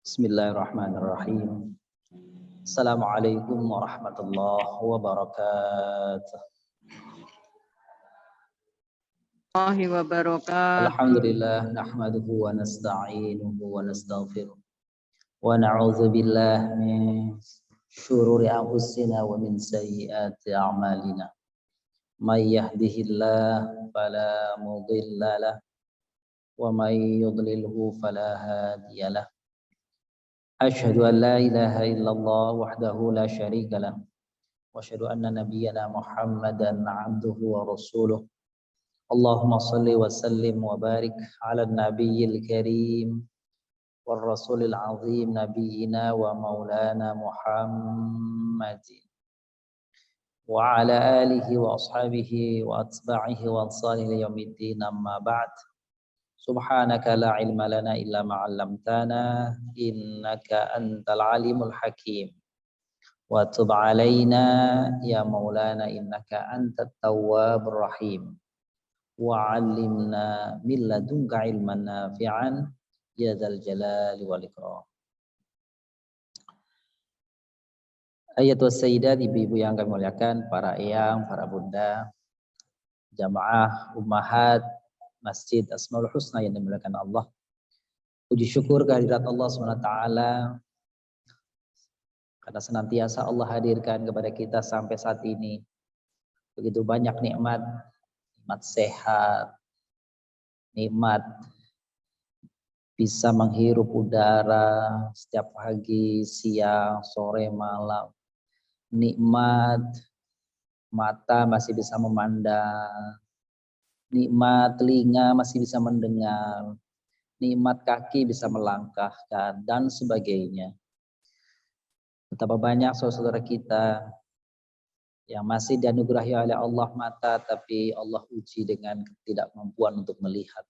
Bismillahirrahmanirrahim. Assalamualaikum warahmatullahi wabarakatuh. Warahmatullahi wabarakatuh. Alhamdulillah nahmaduhu wa nasta'inuhu wa nastaghfiruh wa na'udzu billahi min syururi anfusina wa min sayyiati a'malina. May yahdihillahu fala mudilla lahu wa may yudlilhu fala hadiyalah. Asyhadu an la ilaha illallah wahdahu la syarika lah wa asyhadu anna nabiyyana Muhammadan 'abduhu wa rasuluh. Allahumma shalli wa sallim wa barik 'ala nabiyil karim war rasulil 'azim nabiyyina wa maulana Muhammadin wa 'ala alihi wa ashabihi wa atba'ihi wa ansarihi yaumiddin amma ba'd. Subhanaka la ilma lana illa ma 'allamtana innaka antal alimul hakim. Wa tub 'alaina ya maulana innaka antat tawwabur rahim. Wa 'allimna min ladunka ilman nafi'an ya dzal jalali wal ikram. Ayatul sayyidat, ibu-ibu yang kami muliakan, para eyang, para bunda, jamaah ummahat Masjid Asmaul Husna yang dimuliakan Allah. Puji syukur kehadirat Allah SWT karena senantiasa Allah hadirkan kepada kita sampai saat ini. Begitu banyak nikmat, nikmat sehat, nikmat bisa menghirup udara setiap pagi, siang, sore, malam. Nikmat mata masih bisa memandang, nikmat telinga masih bisa mendengar, nikmat kaki bisa melangkahkan, dan sebagainya. Betapa banyak saudara-saudara kita yang masih dianugerahi oleh Allah mata, tapi Allah uji dengan ketidakmampuan untuk melihat.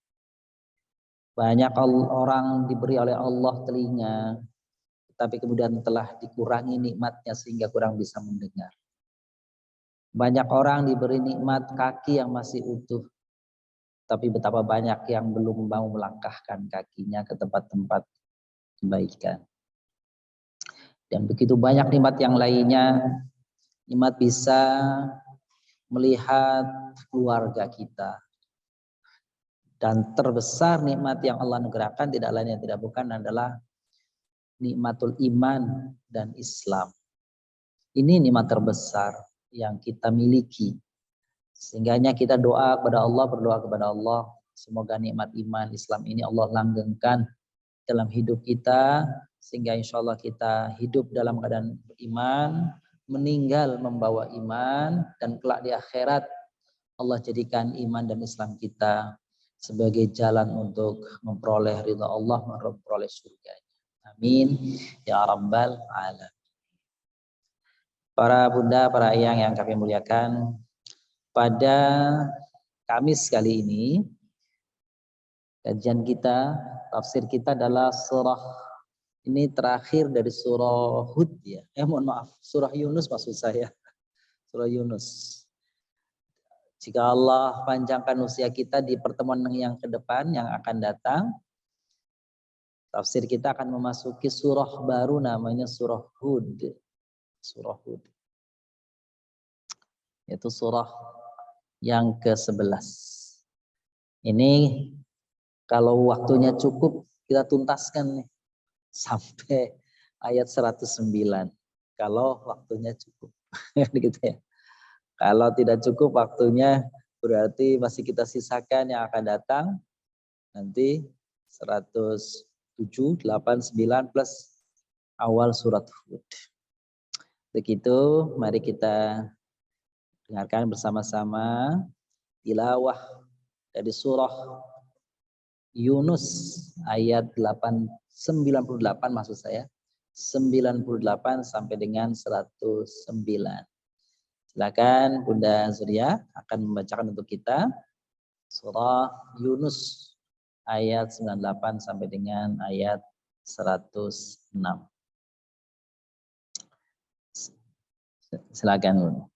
Banyak orang diberi oleh Allah telinga, tapi kemudian telah dikurangi nikmatnya sehingga kurang bisa mendengar. Banyak orang diberi nikmat kaki yang masih utuh, tapi betapa banyak yang belum mau melangkahkan kakinya ke tempat-tempat kebaikan. Dan begitu banyak nikmat yang lainnya, nikmat bisa melihat keluarga kita. Dan terbesar nikmat yang Allah anugerahkan tidak lain yang tidak bukan adalah nikmatul iman dan Islam. Ini nikmat terbesar yang kita miliki. Sehingganya kita doa kepada Allah, berdoa kepada Allah, semoga nikmat iman Islam ini Allah langgengkan dalam hidup kita, sehingga insya Allah kita hidup dalam keadaan beriman, meninggal membawa iman, dan kelak di akhirat Allah jadikan iman dan Islam kita sebagai jalan untuk memperoleh ridha Allah, memperoleh surganya. Amin ya rabbal alamin. Para bunda, para ayang yang kami muliakan, pada Kamis kali ini kajian kita, tafsir kita adalah surah ini terakhir dari surah Hud ya. Mohon maaf, surah Yunus maksud saya. Surah Yunus. Jika Allah panjangkan usia kita di pertemuan yang ke depan yang akan datang, tafsir kita akan memasuki surah baru namanya surah Hud. Surah Hud. Itu surah yang ke-11. Ini kalau waktunya cukup kita tuntaskan nih sampai ayat 109. Kalau waktunya cukup. Gitu ya. Kalau tidak cukup waktunya berarti masih kita sisakan yang akan datang nanti 107, 8, 9 plus awal surat Hud. Begitu, mari kita dengarkan bersama-sama tilawah dari surah Yunus ayat 98 maksud saya. 98 sampai dengan 109. Silakan Bunda Surya akan membacakan untuk kita surah Yunus ayat 98 sampai dengan ayat 106. Silakan Bunda.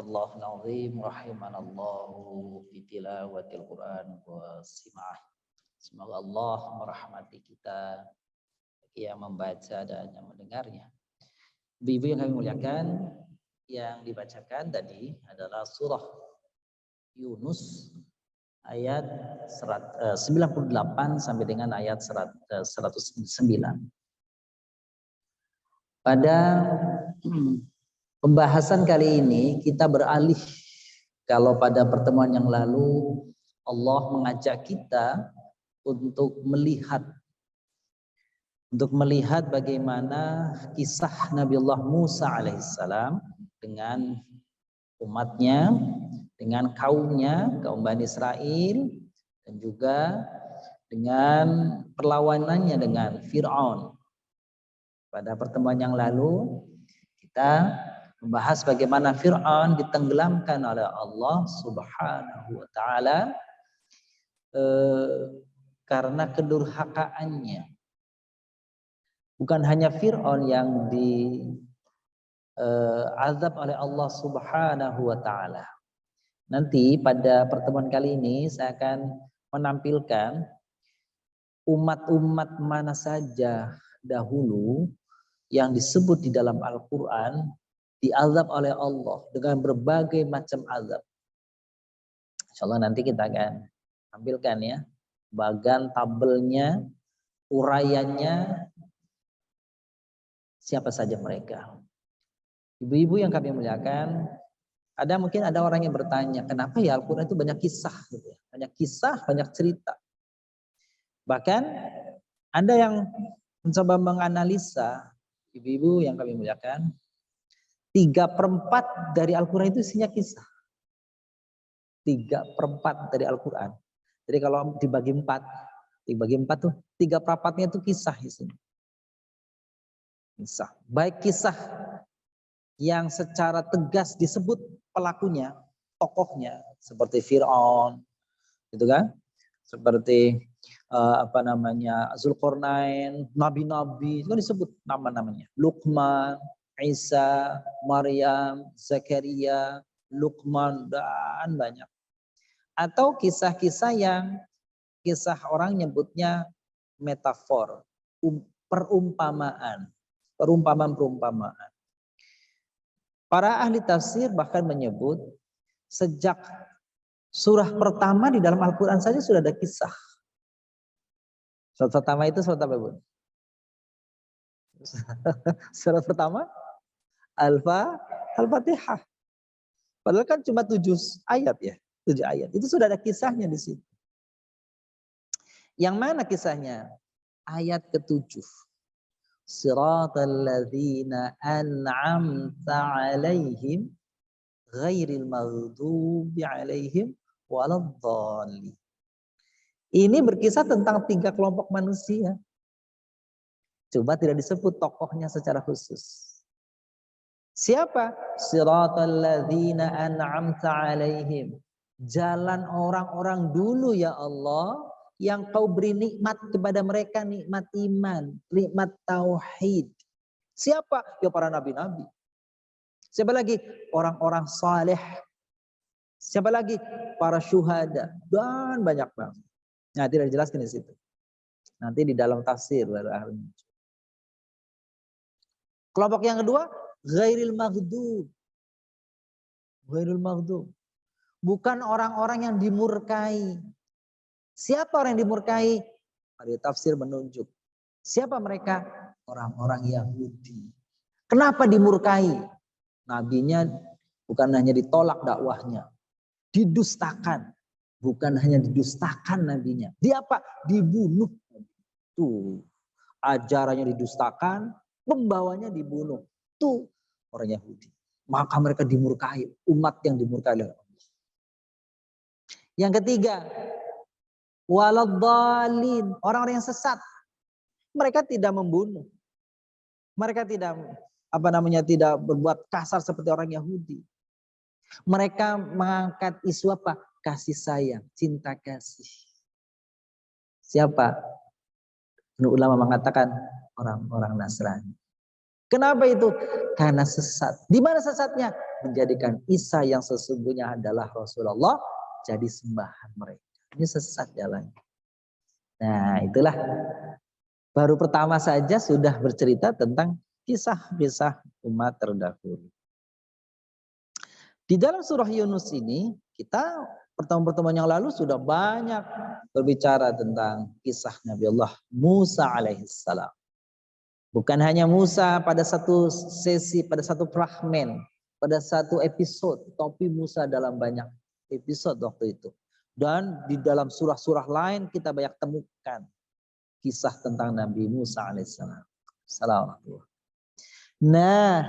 Sadaqallahul azim rahimanallahu fi tilawatil Quran wa sim'ah. Semoga Allah merahmati kita yang membaca dan yang mendengarnya. Ibu-ibu yang kami muliakan, yang dibacakan tadi adalah surah Yunus ayat 98 sampai dengan ayat 109. Pada pembahasan kali ini kita beralih, kalau pada pertemuan yang lalu Allah mengajak kita untuk melihat bagaimana kisah Nabiullah Musa alaihissalam dengan umatnya, dengan kaumnya, kaum Bani Israel, dan juga dengan perlawanannya dengan Fir'aun. Pada pertemuan yang lalu kita membahas bagaimana Fir'aun ditenggelamkan oleh Allah Subhanahu wa taala karena kedurhakaannya. Bukan hanya Fir'aun yang diazab oleh Allah Subhanahu wa taala. Nanti pada pertemuan kali ini saya akan menampilkan umat-umat mana saja dahulu yang disebut di dalam Al-Quran diazab oleh Allah dengan berbagai macam azab. Insyaallah nanti kita akan tampilkan ya, bagan tabelnya, uraiannya, siapa saja mereka. Ibu-ibu yang kami muliakan, mungkin ada orang yang bertanya, kenapa ya Al-Quran itu banyak kisah, gitu ya? Banyak kisah, banyak cerita. Bahkan ada yang mencoba menganalisa, ibu-ibu yang kami muliakan, 3/4 dari Al-Quran itu isinya kisah. 3/4 dari Al-Quran. Jadi kalau dibagi 4 tuh 3/4-nya itu kisah isinya. Kisah. Baik kisah yang secara tegas disebut pelakunya, tokohnya, seperti Fir'aun, gitu kan? Seperti Zulkarnain, nabi-nabi, itu kan disebut nama-namanya. Luqman, Isa, Maryam, Zakaria, Luqman, dan banyak. Atau kisah-kisah yang kisah orang nyebutnya metafor, perumpamaan. Para ahli tafsir bahkan menyebut sejak surah pertama di dalam Al-Quran saja sudah ada kisah. Surat pertama itu surat apa, Bu? Surat pertama Al-Fatihah. Padahal kan cuma 7 ayat ya, 7 ayat. Itu sudah ada kisahnya di situ. Yang mana kisahnya? Ayat ke-7. Siratal ladzina an'amta 'alaihim ghairil maghdubi 'alaihim waladdallin. Ini berkisah tentang 3 kelompok manusia. Coba tidak disebut tokohnya secara khusus. Siapa? Siratal ladzina an'amta 'alaihim. Jalan orang-orang dulu ya Allah yang kau beri nikmat kepada mereka, nikmat iman, nikmat tauhid. Siapa? Ya para nabi-nabi. Siapa lagi? Orang-orang saleh. Siapa lagi? Para syuhada. Dan banyak banget. Nah, tidak dijelaskan di situ. Nanti di dalam tafsir baru ahli. Kelompok yang kedua, ghairil maghdub. Ghairil maghdub. Bukan orang-orang yang dimurkai. Siapa orang yang dimurkai? Ahli tafsir menunjuk. Siapa mereka? Orang-orang Yahudi. Kenapa dimurkai? Nabinya bukan hanya ditolak dakwahnya, didustakan. Bukan hanya didustakan nabinya. Dia apa? Dibunuh. Tuh, ajarannya didustakan, pembawanya dibunuh. Tuh orang Yahudi. Maka mereka dimurkai, umat yang dimurkai oleh Allah. Yang ketiga, waladdallin, orang-orang yang sesat. Mereka tidak membunuh. Mereka tidak tidak berbuat kasar seperti orang Yahudi. Mereka mengangkat isu apa? Kasih sayang, cinta kasih. Siapa? Ulama mengatakan orang-orang Nasrani. Kenapa itu? Karena sesat. Di mana sesatnya? Menjadikan Isa yang sesungguhnya adalah Rasulullah jadi sembahan mereka. Ini sesat jalannya. Nah, itulah baru pertama saja sudah bercerita tentang kisah-kisah umat terdahulu. Di dalam surah Yunus ini, kita pertemuan-pertemuan yang lalu sudah banyak berbicara tentang kisah Nabi Allah Musa alaihissalam. Bukan hanya Musa pada satu sesi, pada satu fragmen, pada satu episode, tapi Musa dalam banyak episode waktu itu. Dan di dalam surah-surah lain kita banyak temukan kisah tentang Nabi Musa alaihissalam. Assalamualaikum. Nah,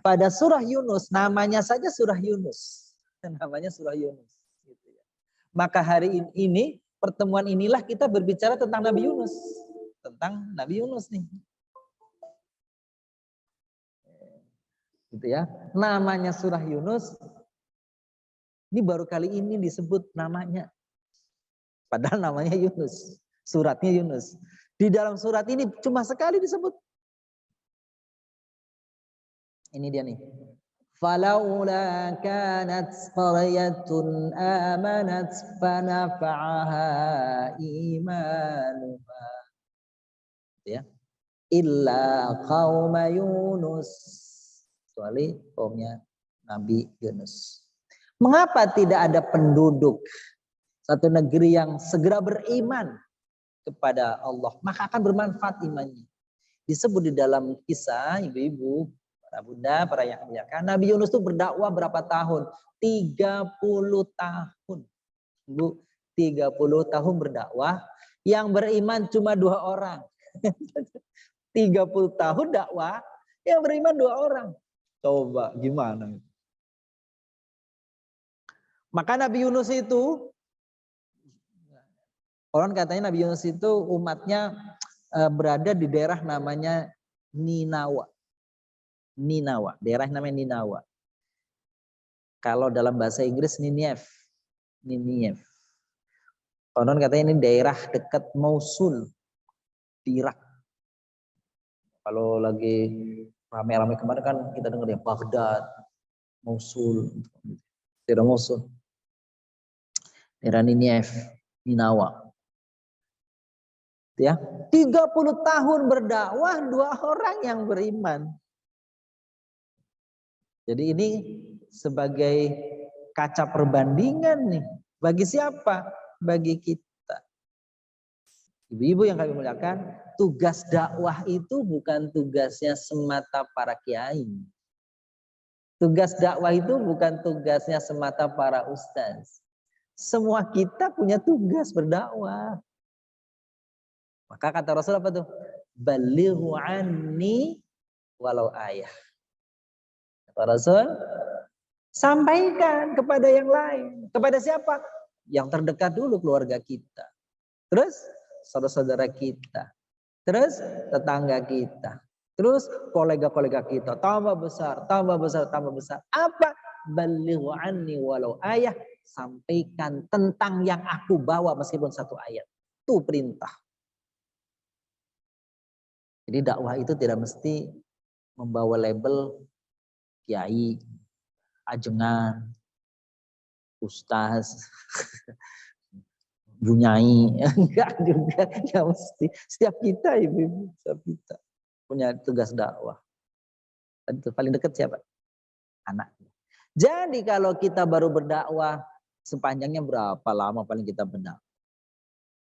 pada surah Yunus, namanya saja surah Yunus. Namanya surah Yunus. Gitu ya. Maka hari ini, pertemuan inilah kita berbicara tentang Nabi Yunus. Tentang Nabi Yunus nih. Gitu ya. Namanya surah Yunus. Ini baru kali ini disebut namanya. Padahal namanya Yunus. Suratnya Yunus. Di dalam surat ini cuma sekali disebut. Ini dia nih. Falaula kanat qaryatun amanat fanafa'aha imanuha. Ya. Illa qauma Yunus. Kecuali kaumnya Nabi Yunus. Mengapa tidak ada penduduk satu negeri yang segera beriman kepada Allah? Maka akan bermanfaat imannya. Disebut di dalam kisah ibu-ibu, para bunda, para yang muliakan, Nabi Yunus itu berdakwah berapa tahun? 30 tahun. Bu, 30 tahun berdakwah, yang beriman cuma 2 orang. 30 tahun dakwah, yang beriman 2 orang. Coba gimana? Maka Nabi Yunus itu, orang katanya Nabi Yunus itu umatnya berada di daerah namanya Ninawa. Ninawa, daerah namanya Ninawa. Kalau dalam bahasa Inggris Nineve. Nineve. Konon katanya ini daerah dekat Mosul di Irak. Kalau lagi ramai-ramai kemarin kan kita dengar ya Baghdad, Mosul, daerah Mosul, daerah Nineve, Ninawa. Ya, 30 tahun berdakwah 2 orang yang beriman. Jadi ini sebagai kaca perbandingan nih. Bagi siapa? Bagi kita. Ibu-ibu yang kami muliakan, tugas dakwah itu bukan tugasnya semata para kiai. Tugas dakwah itu bukan tugasnya semata para ustaz. Semua kita punya tugas berdakwah. Maka kata Rasul apa tuh? Balighu anni walau ayah. Kata Rasul, sampaikan kepada yang lain. Kepada siapa? Yang terdekat dulu, keluarga kita. Terus saudara-saudara kita. Terus tetangga kita. Terus kolega-kolega kita. Tambah besar, tambah besar, tambah besar. Apa? Balighu anni walau ayah. Sampaikan tentang yang aku bawa meskipun 1 ayat. Itu perintah. Jadi dakwah itu tidak mesti membawa label kiai, ajengan, ustaz, bunyai, enggak juga, enggak mesti. Setiap kita ibu, setiap kita punya tugas dakwah. Dan itu paling dekat siapa? Anak. Jadi kalau kita baru berdakwah, sepanjangnya berapa lama paling kita berdakwah?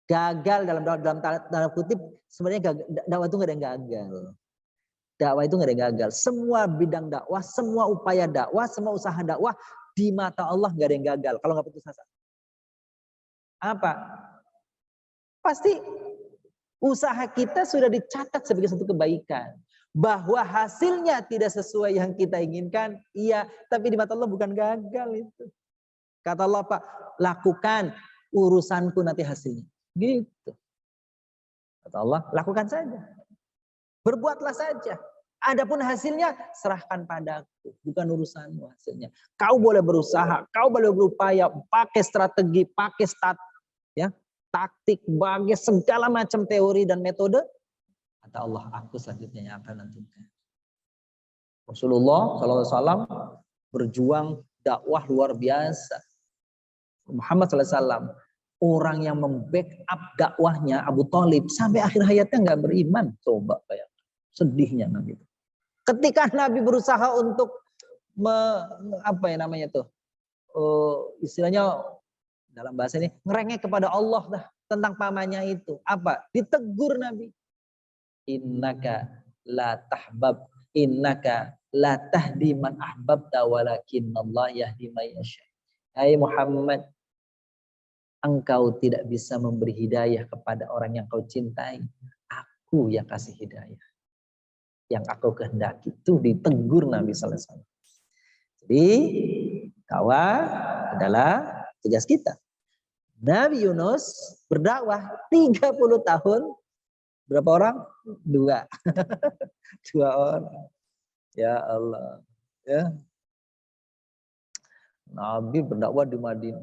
Gagal dalam tanda kutip, sebenarnya dakwah itu nggak ada yang gagal. Dakwah itu nggak ada yang gagal. Semua bidang dakwah, semua upaya dakwah, semua usaha dakwah di mata Allah nggak ada yang gagal. Kalau nggak putus asa. Apa? Pasti usaha kita sudah dicatat sebagai satu kebaikan. Bahwa hasilnya tidak sesuai yang kita inginkan, iya. Tapi di mata Allah bukan gagal itu. Kata Allah, Pak, lakukan urusanku nanti hasilnya. Gitu. Kata Allah, lakukan saja. Berbuatlah saja. Adapun hasilnya serahkan padaku, bukan urusanmu hasilnya. Kau boleh berusaha, kau boleh berupaya, pakai strategi, pakai taktik, pakai segala macam teori dan metode. Kata Allah, aku selanjutnya yang akan nentukan. Rasulullah SAW berjuang dakwah luar biasa. Muhammad SAW orang yang membackup dakwahnya Abu Thalib sampai akhir hayatnya nggak beriman. Coba kayak sedihnya Nabi. Ketika Nabi berusaha untuk istilahnya dalam bahasa ini ngerengek kepada Allah dah tentang pamannya itu. Apa? Ditegur Nabi. Innaka la tahbab, innaka la tahdi man ahbabta walakinallah yahdi may yasha. Hai Muhammad, engkau tidak bisa memberi hidayah kepada orang yang kau cintai. Aku yang kasih hidayah. Yang aku kehendaki. Itu ditegur Nabi sallallahu alaihi wasallam. Jadi dakwah adalah tugas kita. Nabi Yunus berdakwah 30 tahun. Berapa orang? 2. 2 orang. Ya Allah. Ya. Nabi berdakwah di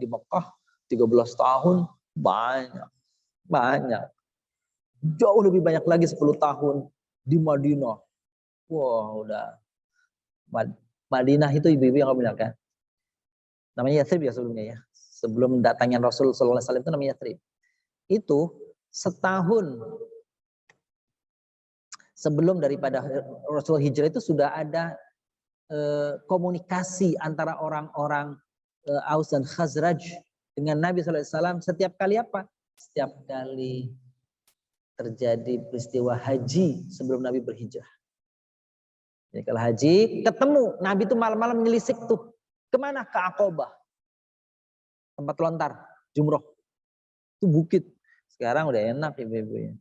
Mekah 13 tahun. Banyak. Jauh lebih banyak lagi 10 tahun di Madinah. Wah, udah. Madinah itu ibu-ibu yang kamu bilang kan? Namanya Yathrib ya sebelumnya ya. Sebelum datangnya Rasul sallallahu alaihi wasallam itu namanya Yathrib. Itu setahun sebelum daripada Rasul hijrah itu sudah ada komunikasi antara orang-orang Aus dan Khazraj dengan Nabi sallallahu alaihi wasallam setiap kali apa? Setiap kali terjadi peristiwa haji sebelum Nabi berhijrah. Jadi kalau haji ketemu Nabi itu malam-malam nyelisik tuh. Kemana? Ke Aqabah. Tempat lontar, jumroh. Itu bukit. Sekarang udah enak ibu-ibu ya.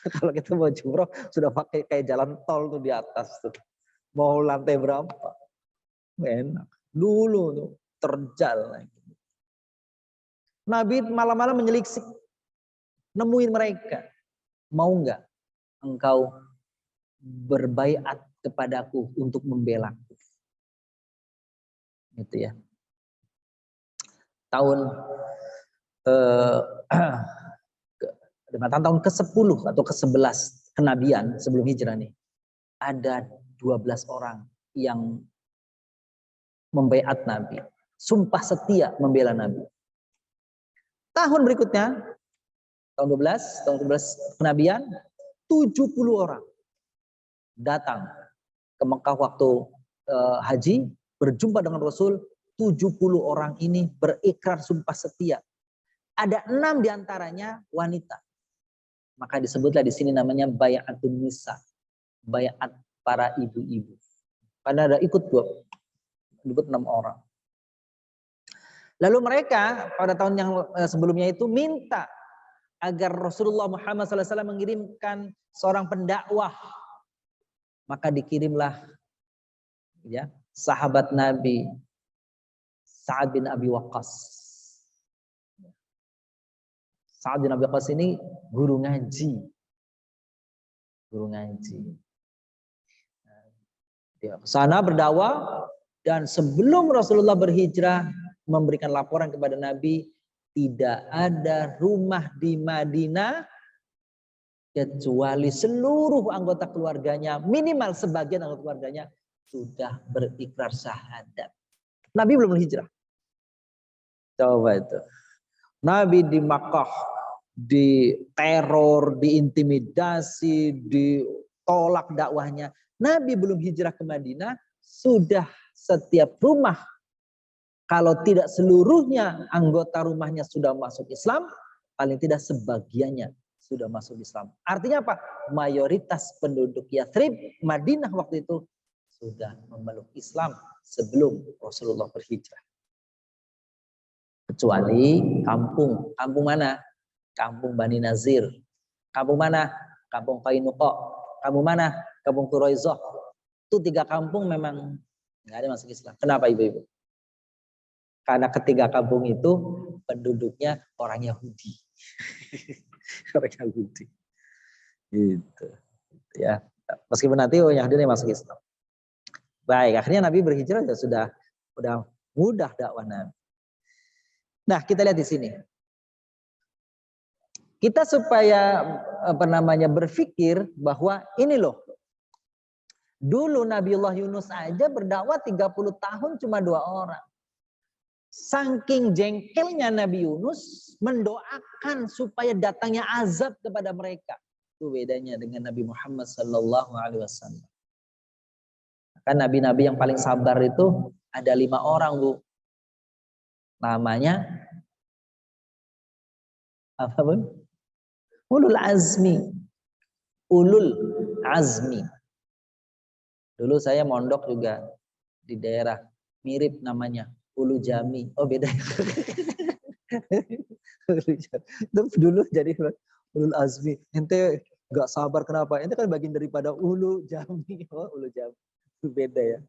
Kalau kita mau jumroh sudah pakai kayak jalan tol tuh di atas tuh. Mau lantai berapa? Enak. Dulu tuh terjal. Nabi malam-malam menyelisik. Nemuin mereka. Mau nggak engkau berbaiat kepadaku untuk membela aku? Gitu ya. Tahun tahun ke-10 atau ke-11 kenabian sebelum hijrah nih. Ada 12 orang yang membaiat Nabi. Sumpah setia membela Nabi. Tahun berikutnya, tahun 12 kenabian, 70 orang datang ke Mekah waktu haji, berjumpa dengan Rasul. 70 orang ini berikrar sumpah setia. Ada 6 diantaranya wanita. Maka disebutlah di sini namanya bai'atun nisa. Bai'at para ibu-ibu. Karena ada ikut 6 orang. Lalu mereka pada tahun yang sebelumnya itu minta agar Rasulullah Muhammad SAW mengirimkan seorang pendakwah. Maka dikirimlah ya sahabat Nabi Sa'ad bin Abi Waqqas. Sa'ad bin Abi Waqqas ini guru ngaji. Dia ke sana berdakwah dan sebelum Rasulullah berhijrah memberikan laporan kepada Nabi, tidak ada rumah di Madinah kecuali seluruh anggota keluarganya, minimal sebagian anggota keluarganya sudah berikrar syahadat. Nabi belum berhijrah. Coba itu. Nabi di Makkah diteror, diintimidasi, ditolak dakwahnya. Nabi belum hijrah ke Madinah, sudah setiap rumah, kalau tidak seluruhnya anggota rumahnya sudah masuk Islam, paling tidak sebagiannya sudah masuk Islam. Artinya apa? Mayoritas penduduk Yathrib, Madinah waktu itu sudah memeluk Islam sebelum Rasulullah berhijrah. Kecuali kampung mana? Kampung Bani Nazir. Kampung mana? Kampung Qainuqa. Kampung mana? Kampung Quraizah. Itu 3 kampung memang nggak ada masuk Islam. Kenapa ibu-ibu? Karena ketiga kampung itu penduduknya orang Yahudi. Orang Yahudi. Gitu. Ya. Meskipun nanti Yahudi masuk Islam. Baik, akhirnya Nabi berhijrah ya sudah mudah dakwah Nabi. Nah, kita lihat di sini. Kita supaya berpikir bahwa ini loh Dulu Nabiullah Yunus aja berdakwah 30 tahun cuma 2 orang. Saking jengkelnya Nabi Yunus mendoakan supaya datangnya azab kepada mereka. Itu bedanya dengan Nabi Muhammad sallallahu alaihi wasallam. Kan nabi-nabi yang paling sabar itu ada 5 orang, Bu. Namanya apa, Bu? Ulul azmi. Ulul azmi. Dulu saya mondok juga di daerah mirip namanya Ulu Jami. Oh beda. Dulu jadi Ulul Azmi. Ente gak sabar kenapa? Ente kan bagian daripada Ulu Jami. Oh Ulu Jami. Beda ya.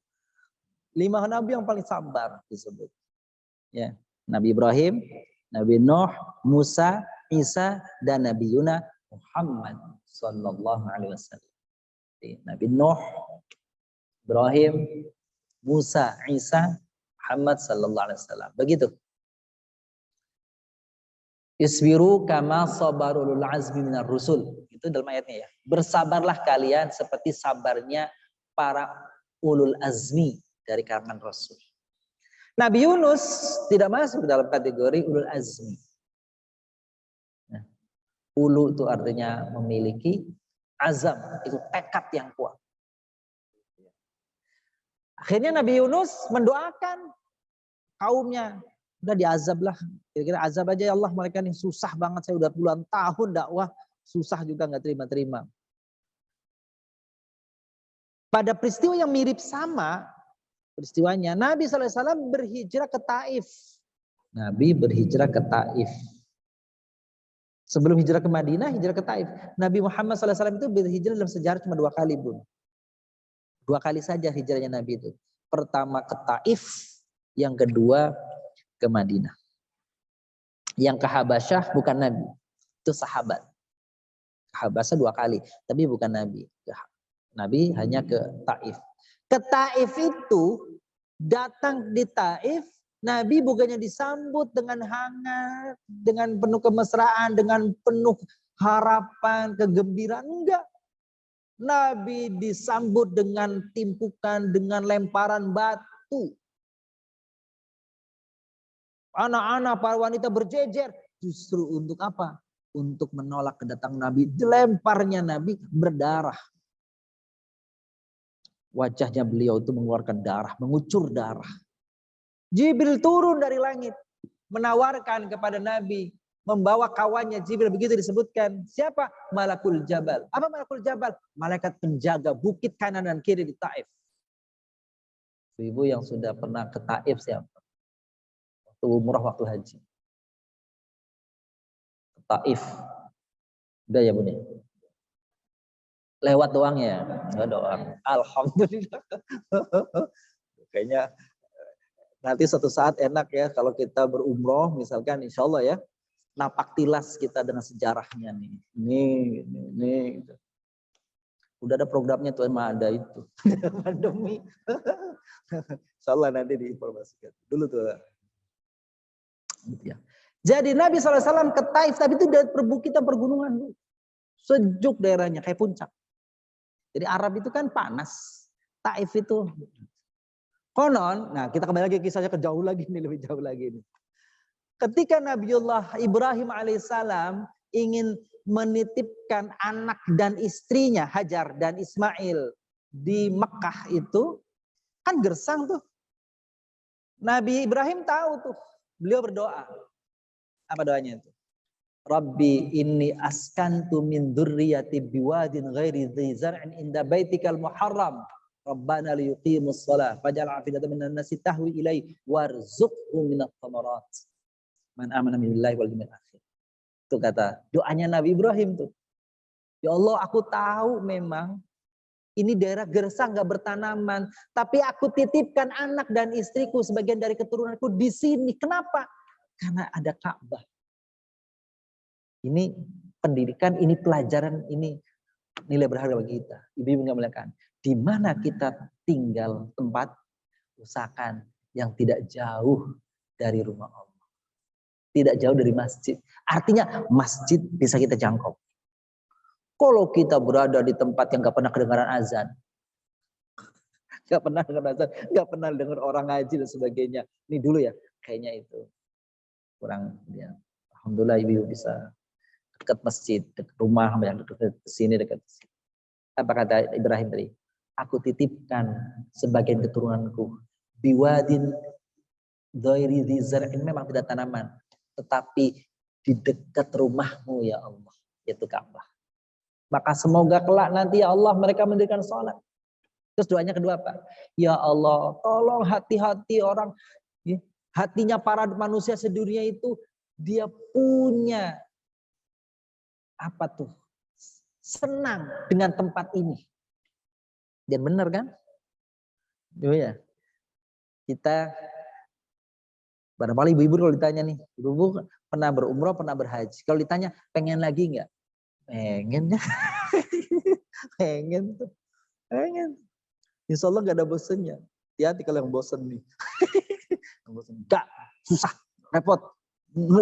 5 nabi yang paling sabar disebut. Ya, Nabi Ibrahim, Nabi Nuh, Musa, Isa, dan Nabi Yuna Muhammad sallallahu alaihi wasallam. Nabi Nuh, Ibrahim, Musa, Isa, Muhammad sallallahu alaihi wasallam. Begitu. Isbiru kama sabarul azmi minar rusul. Itu dalam ayatnya ya. Bersabarlah kalian seperti sabarnya para ulul azmi dari kalangan Rasul. Nabi Yunus tidak masuk dalam kategori ulul azmi. Nah, ulu itu artinya memiliki, azam itu tekad yang kuat. Akhirnya Nabi Yunus mendoakan kaumnya, udah diazab lah, kira-kira azab aja ya Allah, mereka nih susah banget, saya udah puluhan tahun dakwah, susah juga nggak terima-terima. Pada peristiwa yang mirip sama peristiwanya, Nabi SAW berhijrah ke Taif. Nabi berhijrah ke Taif. Sebelum hijrah ke Madinah, hijrah ke Taif. Nabi Muhammad SAW itu berhijrah dalam sejarah cuma 2 kali, Bun. 2 kali saja hijrahnya Nabi itu. Pertama ke Taif, yang kedua ke Madinah. Yang ke Habasyah bukan Nabi, itu sahabat. Habasyah 2 kali, tapi bukan Nabi. Nabi hanya ke Taif. Ke Taif itu, datang di Taif, Nabi bukannya disambut dengan hangat, dengan penuh kemesraan, dengan penuh harapan, kegembiraan, enggak. Nabi disambut dengan timpukan, dengan lemparan batu. Anak-anak, para wanita berjejer. Justru untuk apa? Untuk menolak kedatangan Nabi. Lemparnya Nabi berdarah. Wajahnya beliau itu mengeluarkan darah, mengucur darah. Jibril turun dari langit, menawarkan kepada Nabi, membawa kawannya Jibril, begitu disebutkan. Siapa? Malakul Jabal. Apa Malakul Jabal? Malaikat penjaga bukit kanan dan kiri di Taif. Ibu yang sudah pernah ke Taif siapa? Waktu umrah, waktu haji. Ke Taif. Udah ya Bunda? Lewat doang ya? Enggak doang. Alhamdulillah. Kayaknya nanti suatu saat enak ya kalau kita berumroh misalkan, insya Allah ya, napak tilas kita dengan sejarahnya nih. Ini. Udah ada programnya tuh, emang ada itu. Pandemi. Insya Allah nanti diinformasikan. Dulu tuh. Gitu ya. Jadi Nabi SAW ke Taif, tapi itu dari perbukitan pergunungan. Sejuk daerahnya, kayak puncak. Jadi Arab itu kan panas. Taif itu konon, nah kita kembali lagi kisahnya ke jauh lagi nih, lebih jauh lagi nih. Ketika Nabiullah Ibrahim alaihissalam ingin menitipkan anak dan istrinya Hajar dan Ismail di Mekah itu, kan gersang tuh. Nabi Ibrahim tahu tuh, beliau berdoa. Apa doanya itu? Rabbi inni askantu min dzurriyyati biwadin ghairi dzi zar'in inda baitikal muharram. Rabbana liyuqimus shalah faj'al 'afidatan minan nasi tahwi ilaihi warzuqhum minat thamarat. Man amana billahi wal yawmil akhir. Itu kata doanya Nabi Ibrahim tuh. Ya Allah, aku tahu memang ini daerah gersang gak bertanaman, tapi aku titipkan anak dan istriku sebagian dari keturunanku di sini. Kenapa? Karena ada Ka'bah. Ini pendidikan, ini pelajaran, ini nilai berharga bagi kita. Ibu-ibu nggak melihatkan. Di mana kita tinggal tempat, usahakan yang tidak jauh dari rumah Allah. Tidak jauh dari masjid. Artinya masjid bisa kita jangkau. Kalau kita berada di tempat yang nggak pernah kedengaran azan, Nggak pernah dengar azan, nggak pernah dengar orang ngaji dan sebagainya. Ini dulu ya, kayaknya itu kurang. Ya. Alhamdulillah ibu bisa dekat masjid, dekat rumah yang dekat ke sini, dekat. Apa kata Ibrahim tadi? Aku titipkan sebagian keturunanku. Biwadin dhairi dzi zar'in, memang tidak tanaman, tetapi di dekat rumahmu ya Allah, yaitu Ka'bah. Maka semoga kelak nanti ya Allah mereka mendirikan sholat. Terus doanya kedua apa? Ya Allah, tolong hati-hati orang, hatinya para manusia sedunia itu dia punya apa tuh? Senang dengan tempat ini. Dan benar kan? Ya. Kita barangkali ibu-ibu kalau ditanya nih, ibu-ibu pernah berumrah, pernah berhaji. Kalau ditanya pengen lagi enggak? Pengen ya. Pengen tuh. Pengen. Insya Allah nggak ada bosennya. Hati-hati kalau yang bosen nih. Enggak, susah, repot,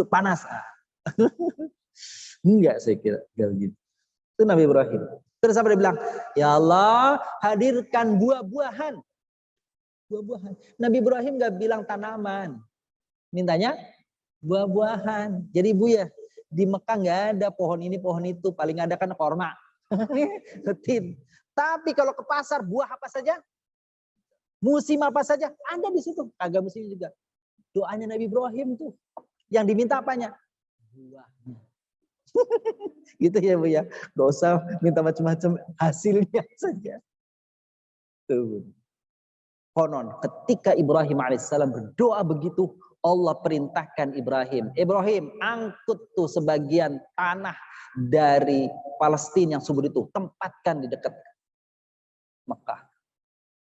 panas. Enggak, saya kira enggak begitu. Itu Nabi Ibrahim. Terus apa dia bilang? Ya Allah, hadirkan buah-buahan. Buah-buahan. Nabi Ibrahim nggak bilang tanaman. Mintanya buah-buahan. Jadi Bu ya, di Mekah nggak ada pohon ini, pohon itu. Paling ada kan korma. Betin. Tapi kalau ke pasar, buah apa saja? Musim apa saja? Ada di situ. Kagak musim juga. Doanya Nabi Ibrahim tuh. Yang diminta apanya? Buahnya. Gitu ya Bu ya. Gak usah minta macam-macam, hasilnya saja. Tuh. Konon ketika Ibrahim alaihissalam berdoa begitu, Allah perintahkan Ibrahim. Ibrahim, angkut tuh sebagian tanah dari Palestina yang subur itu. Tempatkan di dekat Mekah.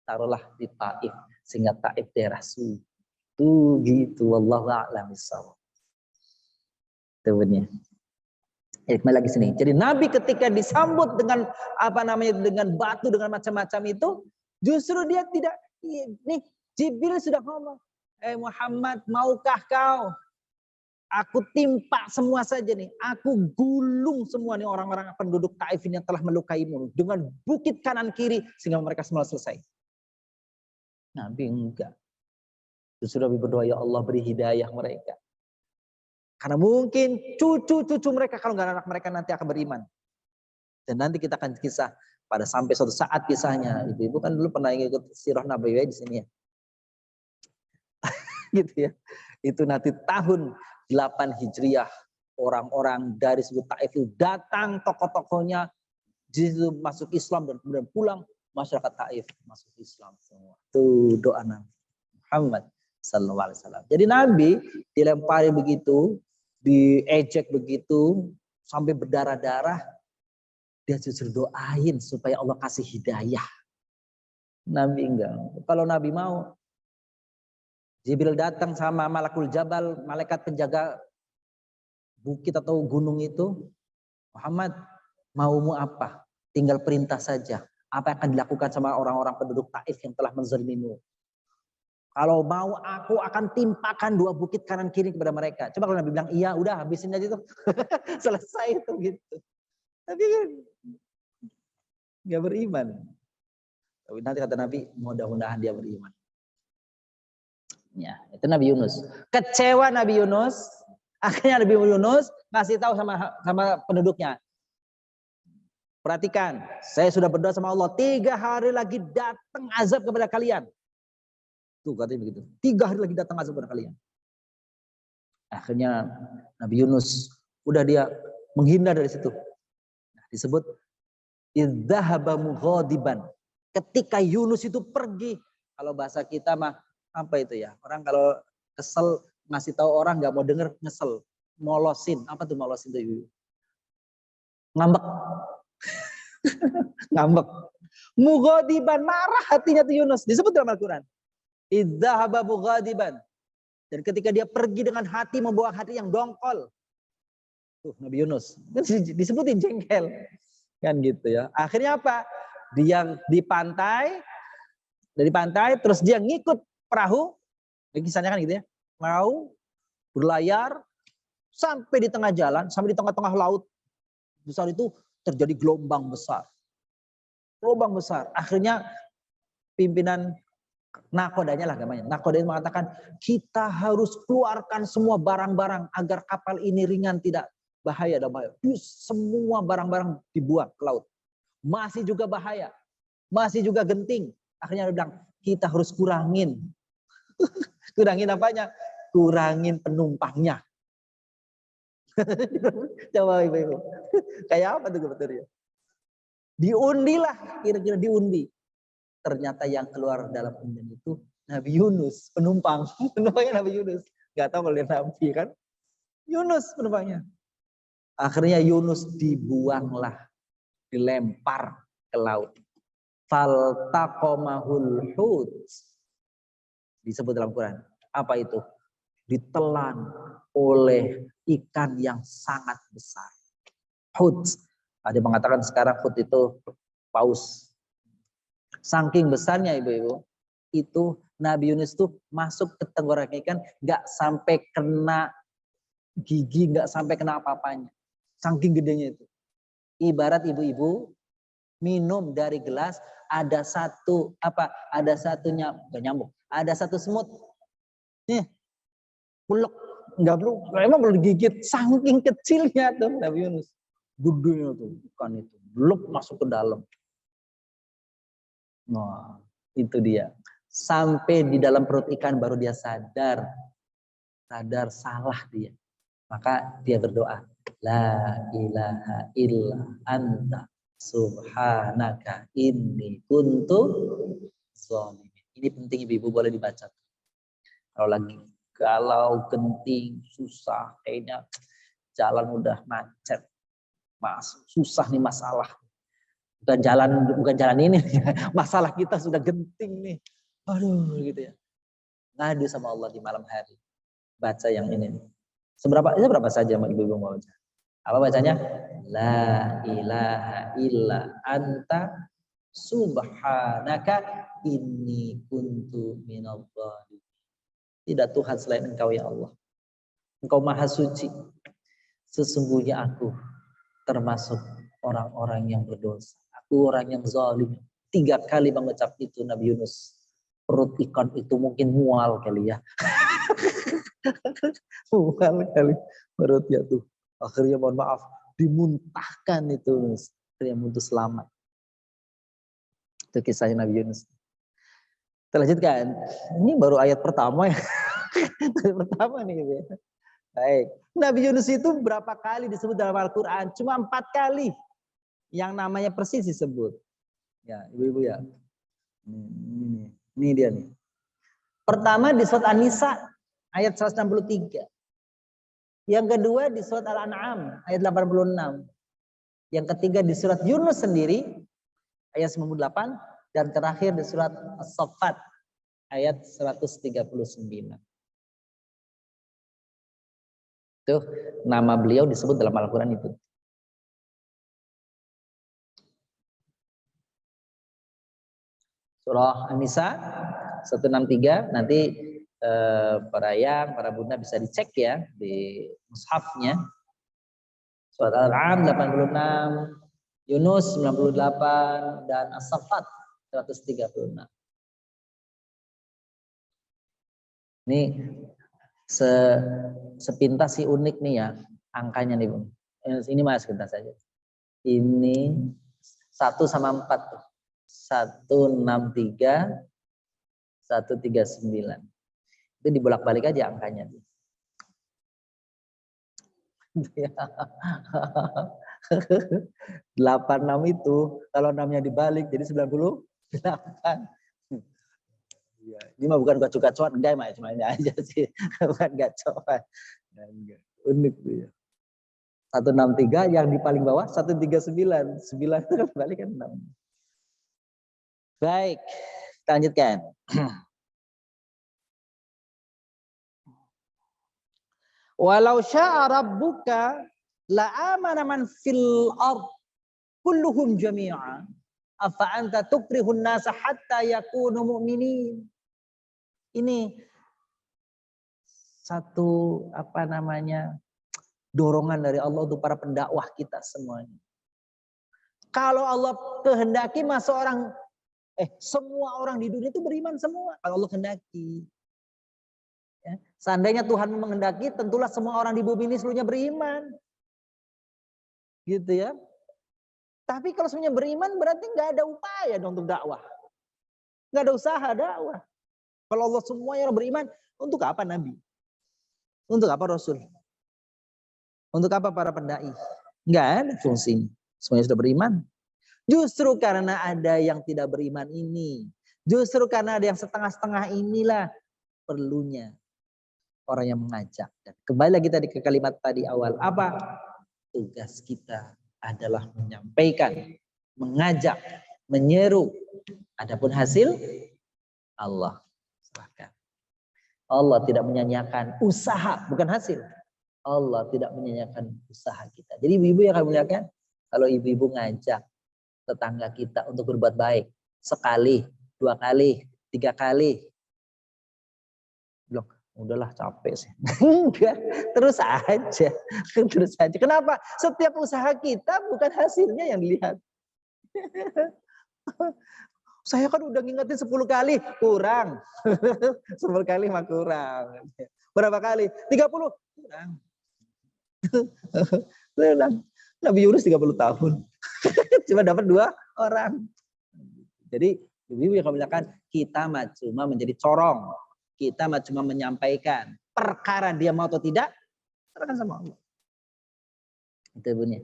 Taruhlah di Taif. Sehingga Taif daerah suci. Tuh gitu. Wallahu a'lam bishawab. Tuh benar. Kembali lagi sini. Jadi Nabi ketika disambut dengan apa namanya, dengan batu, dengan macam-macam itu, justru dia tidak, nih Jibril sudah ngomong, Muhammad, maukah kau aku timpa semua saja nih, aku gulung semua nih orang-orang penduduk Taif yang telah melukaimu dengan bukit kanan kiri sehingga mereka semua selesai. Nabi enggak. Justru Nabi berdoa, ya Allah beri hidayah mereka. Karena mungkin cucu-cucu mereka, kalau nggak anak mereka nanti akan beriman. Dan nanti kita akan kisah pada sampai suatu saat kisahnya. Ibu-ibu kan dulu pernah ikut sirah Nabi di sini ya. Gitu ya. Itu nanti tahun 8 Hijriah. Orang-orang dari suku Taif itu datang, tokoh-tokohnya di situ masuk Islam dan kemudian pulang, masyarakat Taif masuk Islam semua. Itu doa Nabi Muhammad sallallahu alaihi wasallam. Jadi Nabi dilempari begitu, diejek begitu sampai berdarah-darah, dia justru doain supaya Allah kasih hidayah. Nabi enggak. Kalau Nabi mau, Jibril datang sama Malakul Jabal, malaikat penjaga bukit atau gunung itu, Muhammad, maumu apa? Tinggal perintah saja. Apa yang akan dilakukan sama orang-orang penduduk Taif yang telah menzalimimu? Kalau mau aku akan timpakan 2 bukit kanan kiri kepada mereka. Coba kalau Nabi bilang iya, udah habisin aja itu. Selesai itu gitu. Tapi kan nggak beriman. Tapi nanti kata Nabi, mudah-mudahan dia beriman. Ya, itu Nabi Yunus. Kecewa Nabi Yunus. Akhirnya Nabi Yunus ngasih tahu sama penduduknya. Perhatikan, saya sudah berdoa sama Allah. 3 hari lagi datang azab kepada kalian. Tuh katanya begitu. 3 hari lagi datang azab kepada kalian. Akhirnya Nabi Yunus udah dia menghindar dari situ. Nah, disebut idzahaba mughadiban. Ketika Yunus itu pergi, kalau bahasa kita mah apa itu ya? Orang kalau kesel ngasih tahu orang nggak mau denger, nyesel, molosin. Apa tuh molosin tuh? Ngambek. Ngambek. Mughadiban, marah hatinya tuh Yunus. Disebut dalam Al-Qur'an. Idzahaba mughadiban. Dan ketika dia pergi dengan hati, membawa hati yang dongkol. Tuh Nabi Yunus. Disebutin jengkel. Kan gitu ya. Akhirnya apa? Dia di pantai. Dari pantai, terus dia ngikut perahu. Kisahnya kan gitu ya. Perahu, berlayar, sampai di tengah jalan, sampai di tengah-tengah laut. Besar itu terjadi gelombang besar. Gelombang besar. Akhirnya pimpinan nakodanya lah namanya. Nakodanya mengatakan kita harus keluarkan semua barang-barang agar kapal ini ringan, tidak bahaya dan bahaya. Semua barang-barang dibuang ke laut. Masih juga bahaya, masih juga genting. Akhirnya dia bilang kita harus kurangin. Kurangin apanya? Kurangin penumpangnya. Coba ibu-ibu. Kayak apa tuh sebetulnya? Diundilah, kira-kira diundi. Ternyata yang keluar dalam undian itu Nabi Yunus, penumpang. Penumpangnya Nabi Yunus. Gak tahu kalau dia Nabi kan. Yunus penumpangnya. Akhirnya Yunus dibuanglah, dilempar ke laut. Faltaqamahul hut. Disebut dalam Quran. Apa itu? Ditelan oleh ikan yang sangat besar. Hut. Ada yang mengatakan sekarang hut itu paus. Saking besarnya ibu-ibu, itu Nabi Yunus tuh masuk ke tenggorokan ikan, nggak sampai kena gigi, nggak sampai kena apa-apanya. Saking gedenya itu. Ibarat ibu-ibu minum dari gelas, ada satu ada satunya nggak nyambung, ada satu semut, nih, bulek, nggak perlu, emang perlu digigit, saking kecilnya tuh Nabi Yunus. Gedenya tuh ikan itu, blok masuk ke dalam. Nah, itu dia. Sampai di dalam perut ikan baru dia sadar salah dia. Maka dia berdoa, la ilaha illa anta subhanaka inni kuntu zalimin. Ini penting ibu-ibu, boleh dibaca. Kalau genting, susah, kayaknya jalan udah macet. Susah nih masalah. Bukan jalan ini. Masalah kita sudah genting nih. Aduh gitu ya. Ngadu sama Allah di malam hari. Baca yang ini nih. Seberapa saja ibu-ibu mau baca. Apa bacanya? La ilaha illa anta subhanaka inni kuntu minadh dhalimin. Tidak Tuhan selain Engkau ya Allah. Engkau maha suci. Sesungguhnya aku termasuk orang-orang yang berdosa. Aku orang yang zalim. 3 kali mengucap itu Nabi Yunus. Perut ikan itu mungkin mual kali ya. Mual kali perutnya tuh. Akhirnya mohon maaf, dimuntahkan itu. Akhirnya muncul selamat. Itu kisahnya Nabi Yunus. Kita lanjutkan. Ini baru ayat pertama ya. Ayat pertama nih. Ya. Baik. Nabi Yunus itu berapa kali disebut dalam Al-Quran? Cuma 4 kali. Yang namanya persis disebut. Ya, ibu-ibu ya. Ini dia nih. Pertama di surat An-Nisa ayat 163. Yang kedua di surat Al-An'am ayat 86. Yang ketiga di surat Yunus sendiri ayat 98 dan terakhir di surat As-Saffat ayat 139. Itu nama beliau disebut dalam Al-Quran itu. Surah An-Nisa 163, nanti para ayang, para bunda bisa dicek ya di mushafnya. Surat Al-An'am 86, Yunus 98 dan As-Saffat 136. Ini sepintas sih unik nih ya angkanya nih Bung. Ini mas kita saja. Ini 1 sama 4 tuh. 163 139. Itu dibolak-balik aja angkanya. 86 itu kalau 6-nya dibalik jadi 98. Ya, ini mah bukan gacu-gacuan, enggak mah cuma aja sih. Bukan gacuan. Unik tuh ya. 163 yang di paling bawah 139. 9 itu kan balik kan 6. Baik, kita lanjutkan. Walau syaa rabbuka la amana man fil ard kulluhum jami'a afa anta tukrihun nasa hatta yakunu mu'minin. Ini satu dorongan dari Allah untuk para pendakwah kita semuanya. Kalau Allah kehendaki masa orang Semua orang di dunia itu beriman semua kalau Allah kehendaki. Ya. Seandainya Tuhan menghendaki, tentulah semua orang di bumi ini seluruhnya beriman. Gitu ya. Tapi kalau semuanya beriman berarti nggak ada upaya dong untuk dakwah. Nggak ada usaha dakwah. Kalau Allah semuanya beriman, untuk apa Nabi? Untuk apa Rasul? Untuk apa para pendai? Nggak ada fungsinya. Semuanya sudah beriman. Justru karena ada yang tidak beriman ini. Justru karena ada yang setengah-setengah inilah perlunya orang yang mengajak. Dan kembali lagi tadi ke kalimat tadi awal. Apa? Tugas kita adalah menyampaikan, mengajak, menyeru. Adapun hasil, Allah serahkan. Allah tidak menyanyiakan usaha, bukan hasil. Allah tidak menyanyiakan usaha kita. Jadi ibu-ibu yang akan muliakan, kalau ibu-ibu ngajak tetangga kita untuk berbuat baik sekali, 2 kali, 3 kali, bilang udahlah capek sih. Enggak, terus aja. Terus aja. Kenapa? Setiap usaha kita bukan hasilnya yang dilihat. Saya kan udah ngingetin 10 kali, kurang. 10 kali mah kurang. Berapa kali? 30, kurang. Nabi Yunus 30 tahun. Cuma dapat 2 orang. Jadi ibu-ibu yang kebanyakan kita cuma menjadi corong. Kita cuma menyampaikan. Perkara dia mau atau tidak, serahkan sama Allah. Itu ibunya.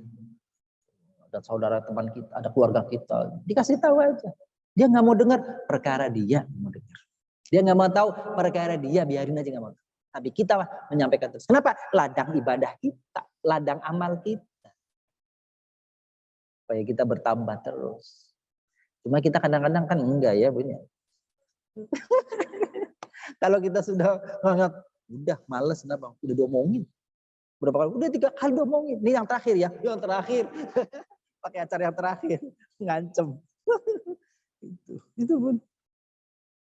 Ada saudara teman kita, ada keluarga kita, dikasih tahu aja. Dia nggak mau dengar, perkara dia mau dengar. Dia nggak mau tahu, perkara dia biarin aja nggak mau. Tapi kita menyampaikan terus. Kenapa? Ladang ibadah kita, ladang amal kita. Supaya kita bertambah terus. Cuma kita kadang-kadang kan enggak ya, Bu. Kalau kita sudah menganggap, udah males, kenapa? Udah diomongin. Berapa kali? Udah 3 kali diomongin. Ini yang terakhir ya, yang terakhir. Pakai acara yang terakhir, ngancem. Itu Bun.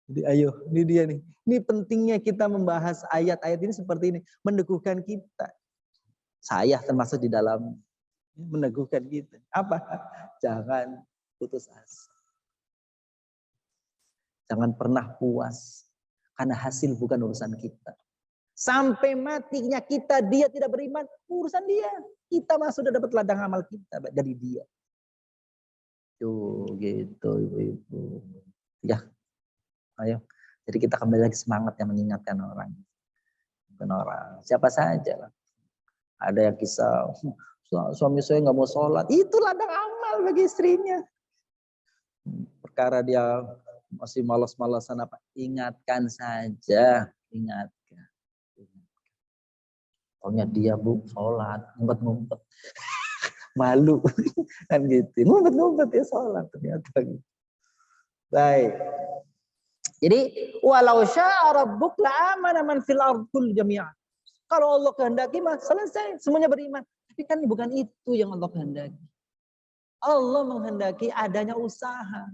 Jadi ayo, ini dia nih. Ini pentingnya kita membahas ayat-ayat ini seperti ini. Meneguhkan kita. Saya termasuk di dalam meneguhkan kita. Apa? Jangan putus asa. Jangan pernah puas. Karena hasil bukan urusan kita. Sampai matinya kita, dia tidak beriman, urusan dia. Kita mah sudah dapat ladang amal kita dari dia. Tuh gitu ibu-ibu. Ya, ayo. Jadi kita kembali lagi semangat yang mengingatkan orang. Bukan orang, siapa saja lah. Ada yang kisah, suami saya nggak mau sholat. Itu ladang amal bagi istrinya. Perkara dia masih malas-malasan apa? Ingatkan saja, ingatkan. Pokoknya dia Bu sholat, ngumpet-ngumpet. Malu kan gitu. Ngumpet-ngumpet ya sholat ternyata gitu. Baik. Jadi walau syaa rabbuk la amana man fil ardh jami'an. Kalau Allah kehendaki mah selesai, semuanya beriman. Tapi kan bukan itu yang Allah kehendaki. Allah menghendaki adanya usaha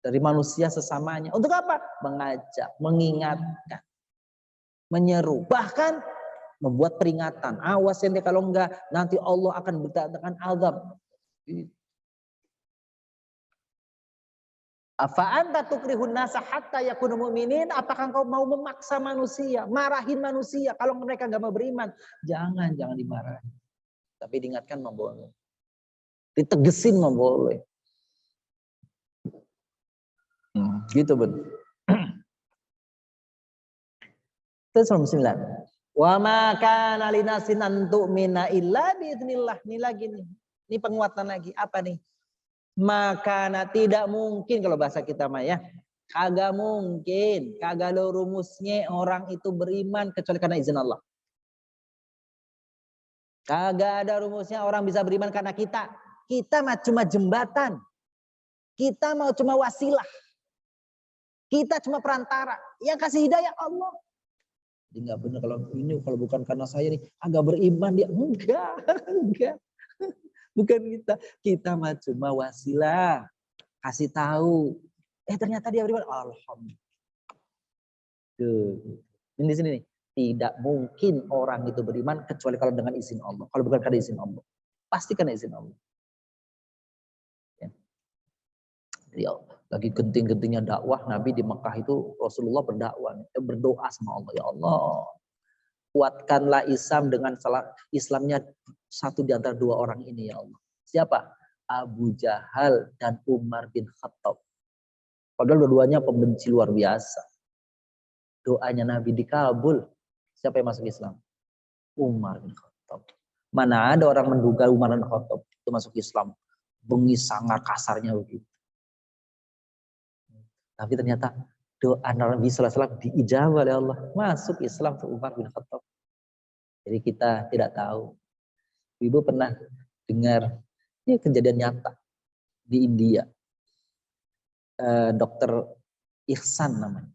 dari manusia sesamanya. Untuk apa? Mengajak, mengingatkan, menyeru, bahkan membuat peringatan. Awas ente kalau enggak nanti Allah akan berdatangkan azab. Afa anta tukrihun nasa hatta yakunu mu'minin? Apakah engkau mau memaksa manusia, marahin manusia kalau mereka enggak mau beriman? Jangan dimarahin. Tapi diingatkan mau boleh. Ditegesin mau boleh. Gitu Bun. Terus 9. Wa ma kana linasin an tu'mina illa biidznillah. Ini lagi nih. Ini penguatan lagi. Apa nih? Maka tidak mungkin kalau bahasa kita mah ya. Kagak mungkin. Kagak ada rumusnya orang itu beriman kecuali karena izin Allah. Kagak ada rumusnya orang bisa beriman karena kita. Kita mah cuma jembatan. Kita mau cuma wasilah. Kita cuma perantara. Yang kasih hidayah Allah. Jadi nggak benar kalau bukan karena saya nih agak beriman dia. Enggak. Bukan kita mah cuma wasilah, kasih tahu. Ternyata dia beriman, alhamdulillah. Ini di sini nih, tidak mungkin orang itu beriman kecuali kalau dengan izin Allah. Kalau bukan karena izin Allah, pasti karena izin Allah. Ya. Jadi Lagi genting-gentingnya dakwah, Nabi di Mekah itu Rasulullah berdoa sama Allah, ya Allah, kuatkanlah Islam dengan Islamnya satu di antara dua orang ini ya Allah. Siapa? Abu Jahal dan Umar bin Khattab. Padahal dua-duanya pembenci luar biasa. Doanya Nabi dikabul. Siapa yang masuk Islam? Umar bin Khattab. Mana ada orang menduga Umar bin Khattab itu masuk Islam. Bengis sangat kasarnya begitu. Tapi ternyata doa Nabi sallallahu alaihi wasallam diijabah oleh Allah. Masuk Islam ke Umar bin Khattab. Jadi kita tidak tahu. Ibu pernah dengar ya, kejadian nyata di India. Dokter Ihsan namanya.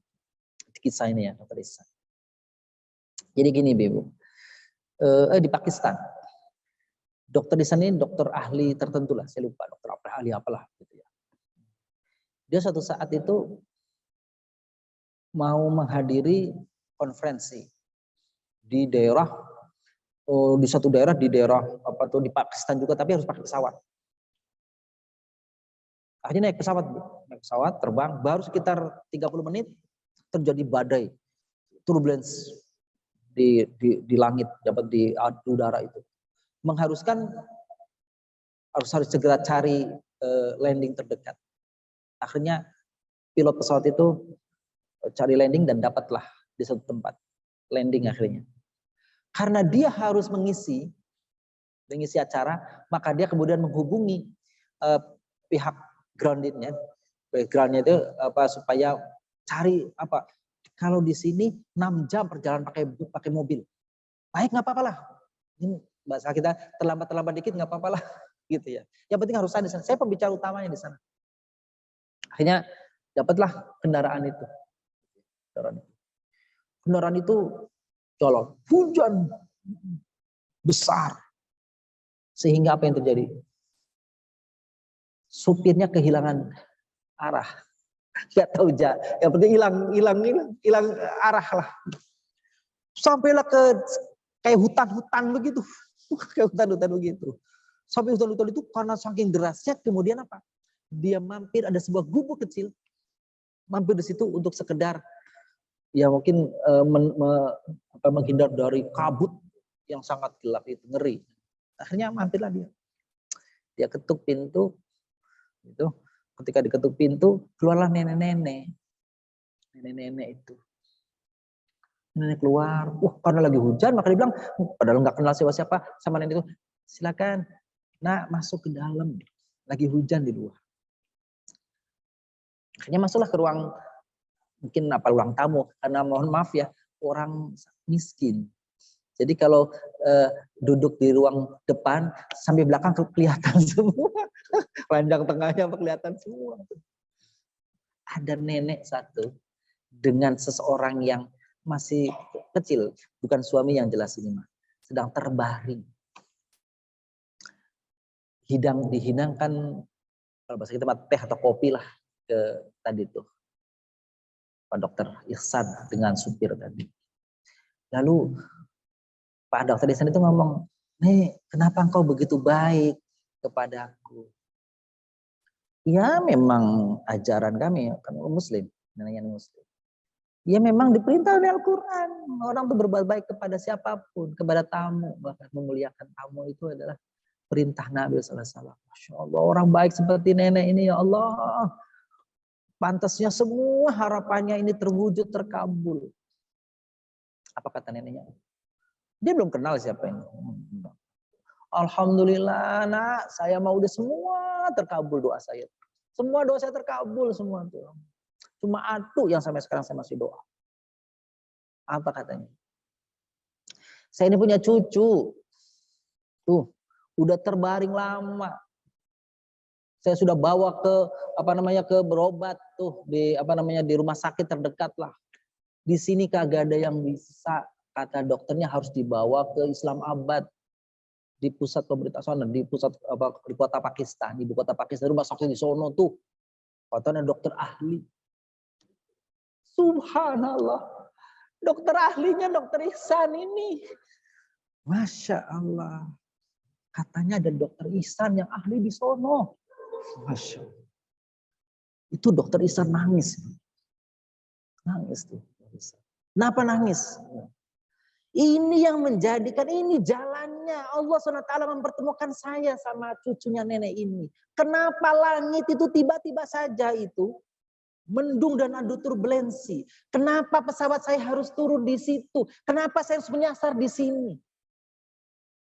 Kisah ini ya, Dokter Ihsan. Jadi gini Ibu. Di Pakistan. Dokter Ihsan ini dokter ahli tertentu lah. Saya lupa dokter apa, ahli apalah gitu ya. Dia suatu saat itu mau menghadiri konferensi di daerah, di satu daerah di daerah apa tuh di Pakistan juga, tapi harus pakai pesawat. Akhirnya naik pesawat terbang, baru sekitar 30 menit terjadi badai, turbulence di langit, dapat di udara itu, mengharuskan harus segera cari landing terdekat. Akhirnya pilot pesawat itu cari landing dan dapatlah di satu tempat landing akhirnya. Karena dia harus mengisi acara, maka dia kemudian menghubungi pihak groundnya itu apa supaya cari apa. Kalau di sini 6 jam perjalanan pakai mobil, baik nggak apa-apa lah. Ini bahasa kita terlambat dikit nggak apa-apa lah, gitu ya. Yang penting harus ada di sana. Saya pembicara utamanya di sana. Akhirnya dapatlah kendaraan itu. Kendaraan itu jalan, hujan besar. Sehingga apa yang terjadi? Supirnya kehilangan arah. Gak tahu yang penting hilang arah lah. Sampailah ke kayak hutan-hutan begitu. Kayak hutan-hutan begitu. Sampai hutan-hutan itu karena saking derasnya kemudian apa? Dia mampir, ada sebuah gubuk kecil. Mampir di situ untuk sekedar ya mungkin menghindar dari kabut yang sangat gelap itu, ngeri. Akhirnya mampirlah dia. Dia ketuk pintu. Itu ketika diketuk pintu, keluarlah nenek-nenek itu. Nenek keluar, karena lagi hujan, maka dia bilang, padahal nggak kenal siapa-siapa sama nenek itu, silakan, nak masuk ke dalam, lagi hujan di luar. Akhirnya masuklah ke ruang, mungkin ruang tamu, karena mohon maaf ya, orang miskin. Jadi kalau duduk di ruang depan, sampai belakang kelihatan semua. Ranjang tengahnya kelihatan semua. Ada nenek satu dengan seseorang yang masih kecil, bukan suami yang jelas ini mah, sedang terbaring. Dihidangkan kalau bahasa kita teh atau kopi lah ke tadi tuh Pak Dokter Ihsan dengan supir tadi. Lalu Pak Dokter Ihsan itu ngomong, "Nih, kenapa engkau begitu baik kepadaku?" Ya memang ajaran kami kan Muslim, neneknya Muslim. Ya memang diperintah oleh Al-Quran. Orang tuh berbuat baik kepada siapapun, kepada tamu, bahkan memuliakan tamu itu adalah perintah Nabi SAW. Masya Allah, orang baik seperti nenek ini ya Allah. Pantasnya semua harapannya ini terwujud, terkabul. Apa kata neneknya? Dia belum kenal siapa ini. Alhamdulillah nak, saya mau udah semua terkabul doa saya. Semua doa saya terkabul semua tuh. Cuma atu yang sampai sekarang saya masih doa. Apa katanya? Saya ini punya cucu. Tuh, udah terbaring lama. Saya sudah bawa ke berobat tuh di di rumah sakit terdekat lah. Di sini kagak ada yang bisa, kata dokternya harus dibawa ke Islamabad. Di pusat pemerintah sana, di kota Pakistan, ibu kota Pakistan, rumah sakit di sono tuh. Katanya dokter ahli. Subhanallah. Dokter ahlinya Dokter Ihsan ini. Masya Allah. Katanya ada Dokter Ihsan yang ahli di sono. Masya Allah. Itu dokter Ihsan nangis. Nangis tuh. Kenapa nangis? Ini yang menjadikan, ini jalannya. Allah SWT mempertemukan saya sama cucunya nenek ini. Kenapa langit itu tiba-tiba saja itu mendung dan ada turbulensi? Kenapa pesawat saya harus turun di situ? Kenapa saya harus menyasar di sini?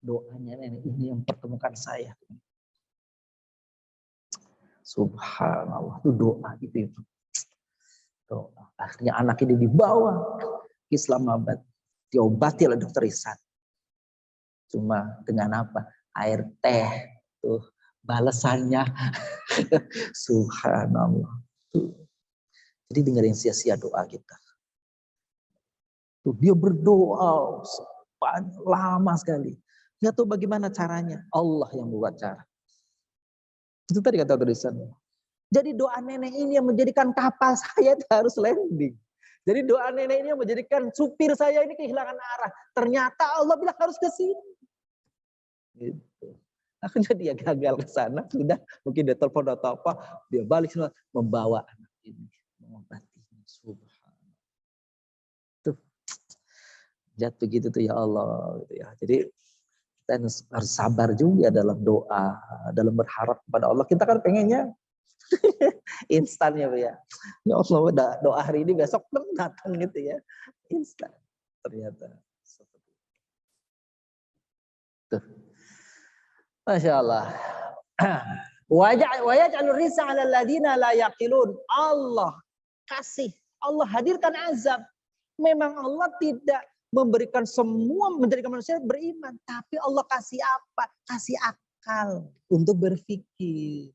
Doanya nenek ini yang mempertemukan saya. Subhanallah, itu doa itu. Doa. Akhirnya anak ini dibawa ke Islamabad. Diobati oleh dokter Ihsan. Cuma dengan apa? Air teh. Tuh balasannya. Subhanallah. Tuh. Jadi dengerin sia-sia doa kita. Tuh, dia berdoa lama sekali. Nggak tahu bagaimana caranya. Allah yang buat cara. Itu tadi kata dokter Ihsan. Jadi doa nenek ini yang menjadikan kapal saya itu harus landing. Jadi doa nenek ini yang menjadikan supir saya ini kehilangan arah. Ternyata Allah bilang harus ke sini. Gitu. Akhirnya dia gagal ke sana. Sudah mungkin dia telepon atau apa. Dia balik semua membawa anak ini. Mengobatinya. Subhanallah. Tuh. Jatuh gitu tuh ya Allah. Gitu ya. Jadi kita harus sabar juga dalam doa. Dalam berharap kepada Allah. Kita kan pengennya instan ya Bu ya. Ya Allah doa hari ini besok datang gitu ya. Instan. Ternyata. Tuh. Masya Allah. Waja'alur risa 'alal ladzina la yaqilun. Allah kasih, Allah hadirkan azab. Memang Allah tidak memberikan semua menjadikan manusia beriman, tapi Allah kasih apa? Kasih akal untuk berpikir.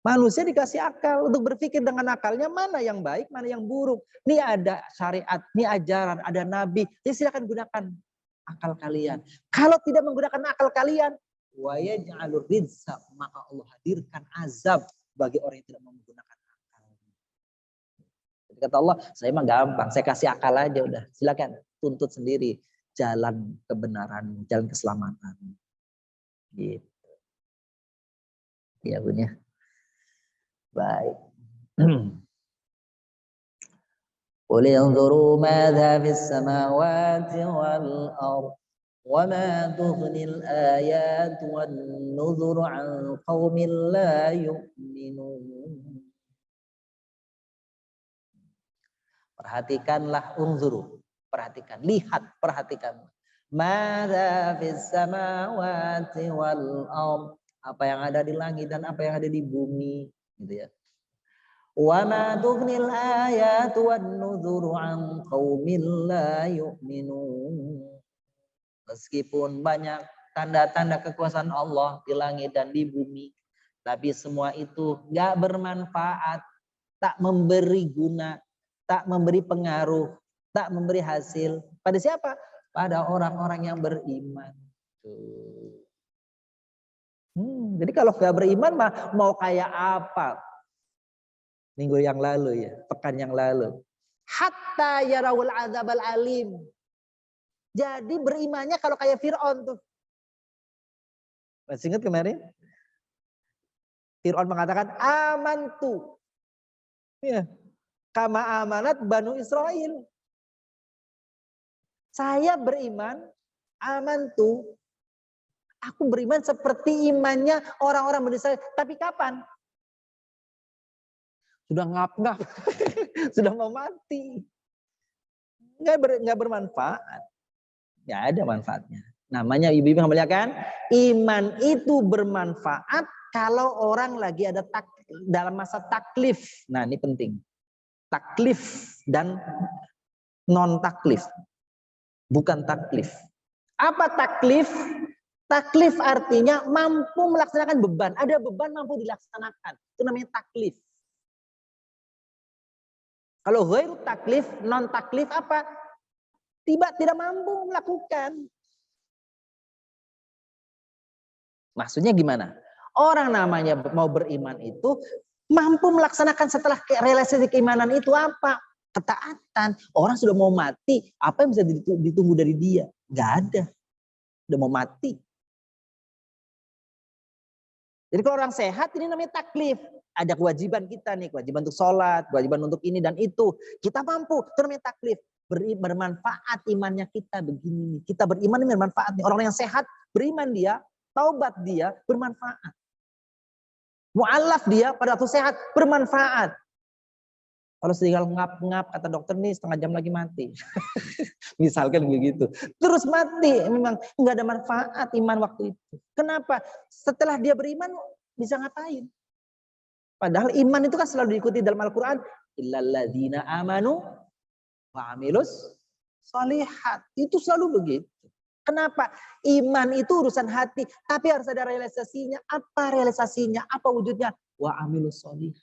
Manusia dikasih akal untuk berpikir, dengan akalnya mana yang baik, mana yang buruk. Ini ada syariat, ini ajaran, ada nabi. Jadi silakan gunakan akal kalian. Kalau tidak menggunakan akal kalian, wa yaj'alur rizqa, maka Allah hadirkan azab bagi orang yang tidak menggunakan akal. Jadi kata Allah, saya mah gampang, saya kasih akal aja udah. Silakan tuntut sendiri jalan kebenaran, jalan keselamatan. Gitu. Ya punya. Baik. Qul yanzuru madza fis samawati wal ardh wa ma tughnil ayatu wan nuzuru an qaumin la yu'minun. Perhatikanlah, unzuru, perhatikan, lihat, perhatikan. Madza fis samawati wal ardh, apa yang ada di langit dan apa yang ada di bumi. Gitu ya. Wa ma tughnil ayatu wan nuzuru an qaumin la yu'minun. Meskipun banyak tanda-tanda kekuasaan Allah di langit dan di bumi, tapi semua itu enggak bermanfaat, tak memberi guna, tak memberi pengaruh, tak memberi hasil. Pada siapa? Pada orang-orang yang beriman. Jadi kalau nggak beriman mah mau kayak apa? Minggu yang lalu ya, pekan yang lalu. Hatta yarawul adzabal alim. Jadi berimannya kalau kayak Fir'aun tuh. Masih ingat kemarin? Fir'aun mengatakan amantu. Ya. Kama amanat Banu Israel. Saya beriman, amantu. Aku beriman seperti imannya orang-orang Bani Israel. Tapi kapan? Sudah ngap-ngap. Sudah mau mati. Nggak bermanfaat. Nggak ada manfaatnya. Namanya ibu-ibu memuliakan, iman itu bermanfaat kalau orang lagi ada dalam masa taklif. Nah ini penting. Taklif dan non taklif. Bukan taklif. Apa taklif? Taklif artinya mampu melaksanakan beban. Ada beban mampu dilaksanakan. Itu namanya taklif. Kalau ghairu taklif, non taklif apa? Tidak mampu melakukan. Maksudnya gimana? Orang namanya mau beriman itu mampu melaksanakan setelah realisasi keimanan itu apa? Ketaatan. Orang sudah mau mati, apa yang bisa ditunggu dari dia? Gak ada. Udah mau mati. Jadi kalau orang sehat ini namanya taklif. Ada kewajiban kita nih, kewajiban untuk sholat, kewajiban untuk ini dan itu. Kita mampu, itu namanya taklif. Bermanfaat imannya kita begini nih. Kita beriman ini bermanfaat nih. Orang yang sehat beriman dia, taubat dia bermanfaat. Mu'alaf dia pada waktu sehat bermanfaat. Kalau tinggal ngap-ngap kata dokter nih setengah jam lagi mati. Misalkan begitu. Terus mati, memang nggak ada manfaat iman waktu itu. Kenapa? Setelah dia beriman bisa ngapain? Padahal iman itu kan selalu diikuti dalam Al-Quran. Illalladzina amanu wa amilus sholihat. Itu selalu begitu. Kenapa? Iman itu urusan hati. Tapi harus ada realisasinya. Apa realisasinya? Apa wujudnya? Wa amilus sholihat.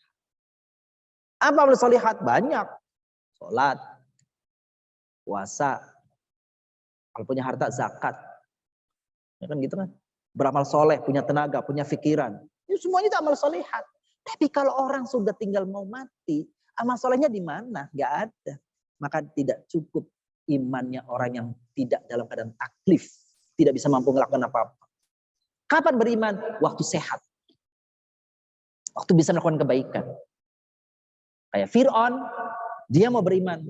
Apa amilus sholihat? Banyak. Sholat. Puasa. Kalau punya harta, zakat. Ya kan gitu kan. Beramal soleh, punya tenaga, punya pikiran. Itu semuanya itu amal sholihat. Tapi kalau orang sudah tinggal mau mati, amal solehnya di mana? Nggak ada. Maka tidak cukup imannya orang yang tidak dalam keadaan taklif. Tidak bisa mampu melakukan apa-apa. Kapan beriman? Waktu sehat. Waktu bisa melakukan kebaikan. Kayak Fir'aun, dia mau beriman.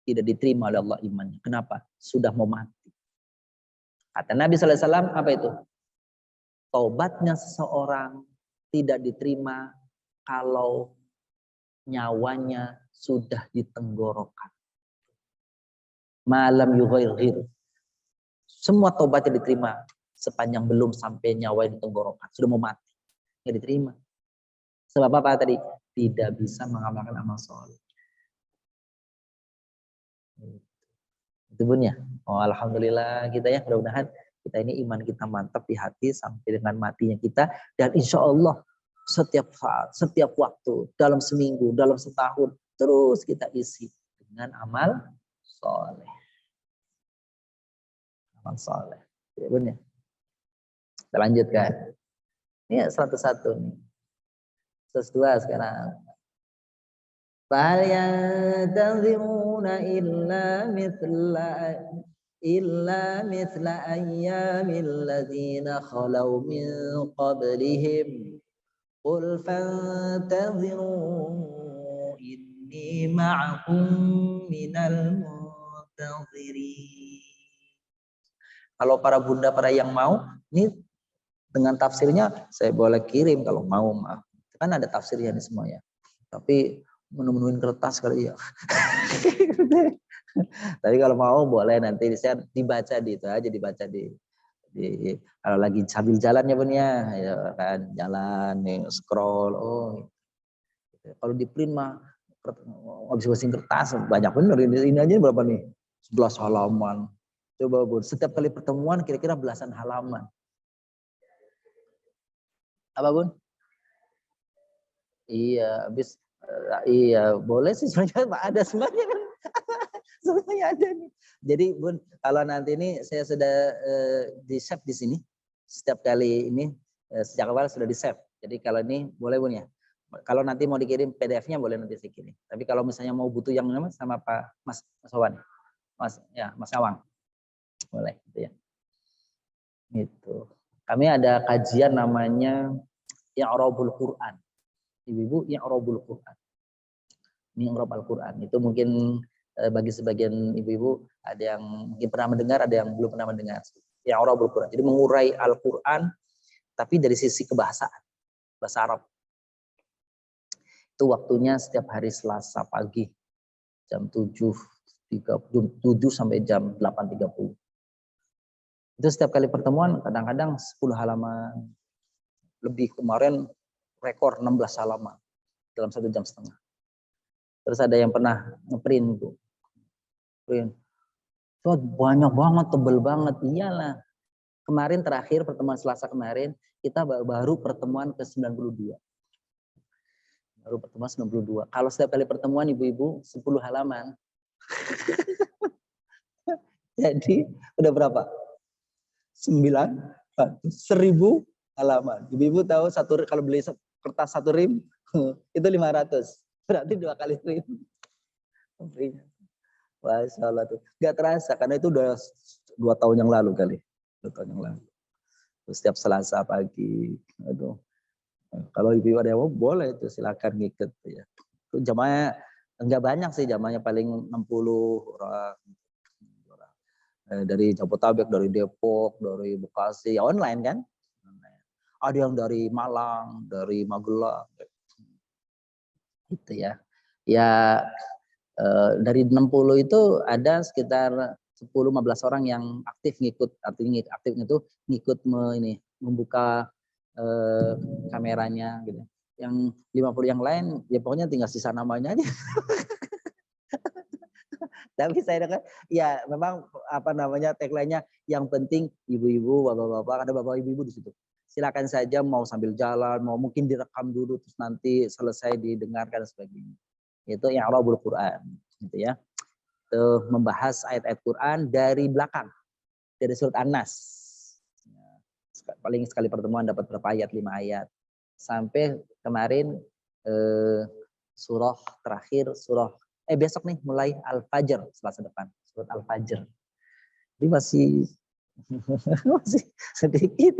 Tidak diterima oleh Allah imannya. Kenapa? Sudah mau mati. Kata Nabi SAW, apa itu? Taubatnya seseorang tidak diterima kalau nyawanya sudah di tenggorokan. Malam yughair. Semua taubatnya diterima sepanjang belum sampai nyawa di tenggorokan. Sudah mau mati. Nggak diterima. Sebab apa tadi? Tidak bisa mengamalkan amal soleh. Itu Bun ya. Oh, alhamdulillah kita ya. Mudah-mudahan kita ini iman kita mantap di hati sampai dengan matinya kita. Dan insya Allah setiap saat, setiap waktu, dalam seminggu, dalam setahun, terus kita isi dengan amal soleh. Amal soleh. Ya Bun ya. Kita lanjutkan. Ini 101 nih. 102 sekarang. Fal yantaziruna illa mithla ayyamil ladzina khalau min qablihim. Qul fantaziru inni ma'akum minal muntazirin. Kalau para bunda, para yang mau, ini dengan tafsirnya saya boleh kirim kalau mau, maaf. Kan ada tafsirnya di semua ya. Tapi menemuin kertas kali ya. Tapi kalau mau boleh nanti saya dibaca di itu aja, dibaca di kalau lagi sambil jalan ya Bun ya kan jalan nih scroll. Oh kalau di print mah habis-habisin kertas banyak bener. Ini aja berapa nih? 11 halaman. Coba Bun, setiap kali pertemuan kira-kira belasan halaman. Apa Bun? Iya, habis iya, boleh sih sebenarnya ada semuanya kan. Semuanya ada nih. Jadi Bun, kalau nanti ini saya sudah di-save di sini. Setiap kali ini sejak awal sudah di-save. Jadi kalau ini boleh Bun ya. Kalau nanti mau dikirim PDF-nya boleh nanti saya kirim. Tapi kalau misalnya mau butuh yang sama Pak Mas Awan. Mas Awang. Boleh gitu ya. Gitu. Kami ada kajian namanya I'rabul Quran. Ibu-ibu I'rabul Quran. Ini I'rab Al-Quran. Itu mungkin bagi sebagian ibu-ibu ada yang mungkin pernah mendengar, ada yang belum pernah mendengar. I'rabul Quran. Jadi mengurai Al-Quran tapi dari sisi kebahasaan, bahasa Arab. Itu waktunya setiap hari Selasa pagi jam 7 sampai jam 8.30. Itu setiap kali pertemuan kadang-kadang 10 halaman. Lebih kemarin rekor 16 halaman dalam 1 jam setengah. Terus ada yang pernah ngeprint tuh. Print. So, banyak banget, tebel banget. Iyalah. Kemarin terakhir pertemuan Selasa kemarin kita baru pertemuan ke-92. Baru pertemuan 92. Kalau setiap kali pertemuan ibu-ibu 10 halaman. Jadi udah berapa? 1000 halaman. Ibu-ibu tahu kalau beli kertas 1 rim itu 500. Berarti 2 kali rim. Masya Allah tuh. Gak terasa karena itu udah 2 tahun yang lalu kali. 2 tahun yang lalu. setiap Selasa pagi. Aduh. Kalau ibu ada yang mau boleh itu silakan ngikut ya. Itu jamaahnya enggak banyak sih, jamaahnya paling 60 orang. Dari Jabodetabek, dari Depok, dari Bekasi, ya online kan. Ada yang dari Malang, dari Magelang. Gitu ya. Ya dari 60 itu ada sekitar 10-15 orang yang aktif ngikut, artinya aktif itu ngikut membuka kameranya gitu. Yang 50 yang lain ya pokoknya tinggal sisa namanya aja. Tapi saya dengar ya memang apa namanya tagline-nya yang penting ibu-ibu, bapak-bapak, ada bapak ibu-ibu di situ. Silakan saja mau sambil jalan, mau mungkin direkam dulu terus nanti selesai didengarkan dan sebagainya. Itu i'rabul Quran gitu ya. Itu membahas ayat-ayat Quran dari belakang. Dari surat An-Nas. Paling sekali pertemuan dapat berapa ayat? 5 ayat. Sampai kemarin surah terakhir, besok nih mulai Al-Fajr Selasa depan, surat Al-Fajr. Jadi masih sedikit.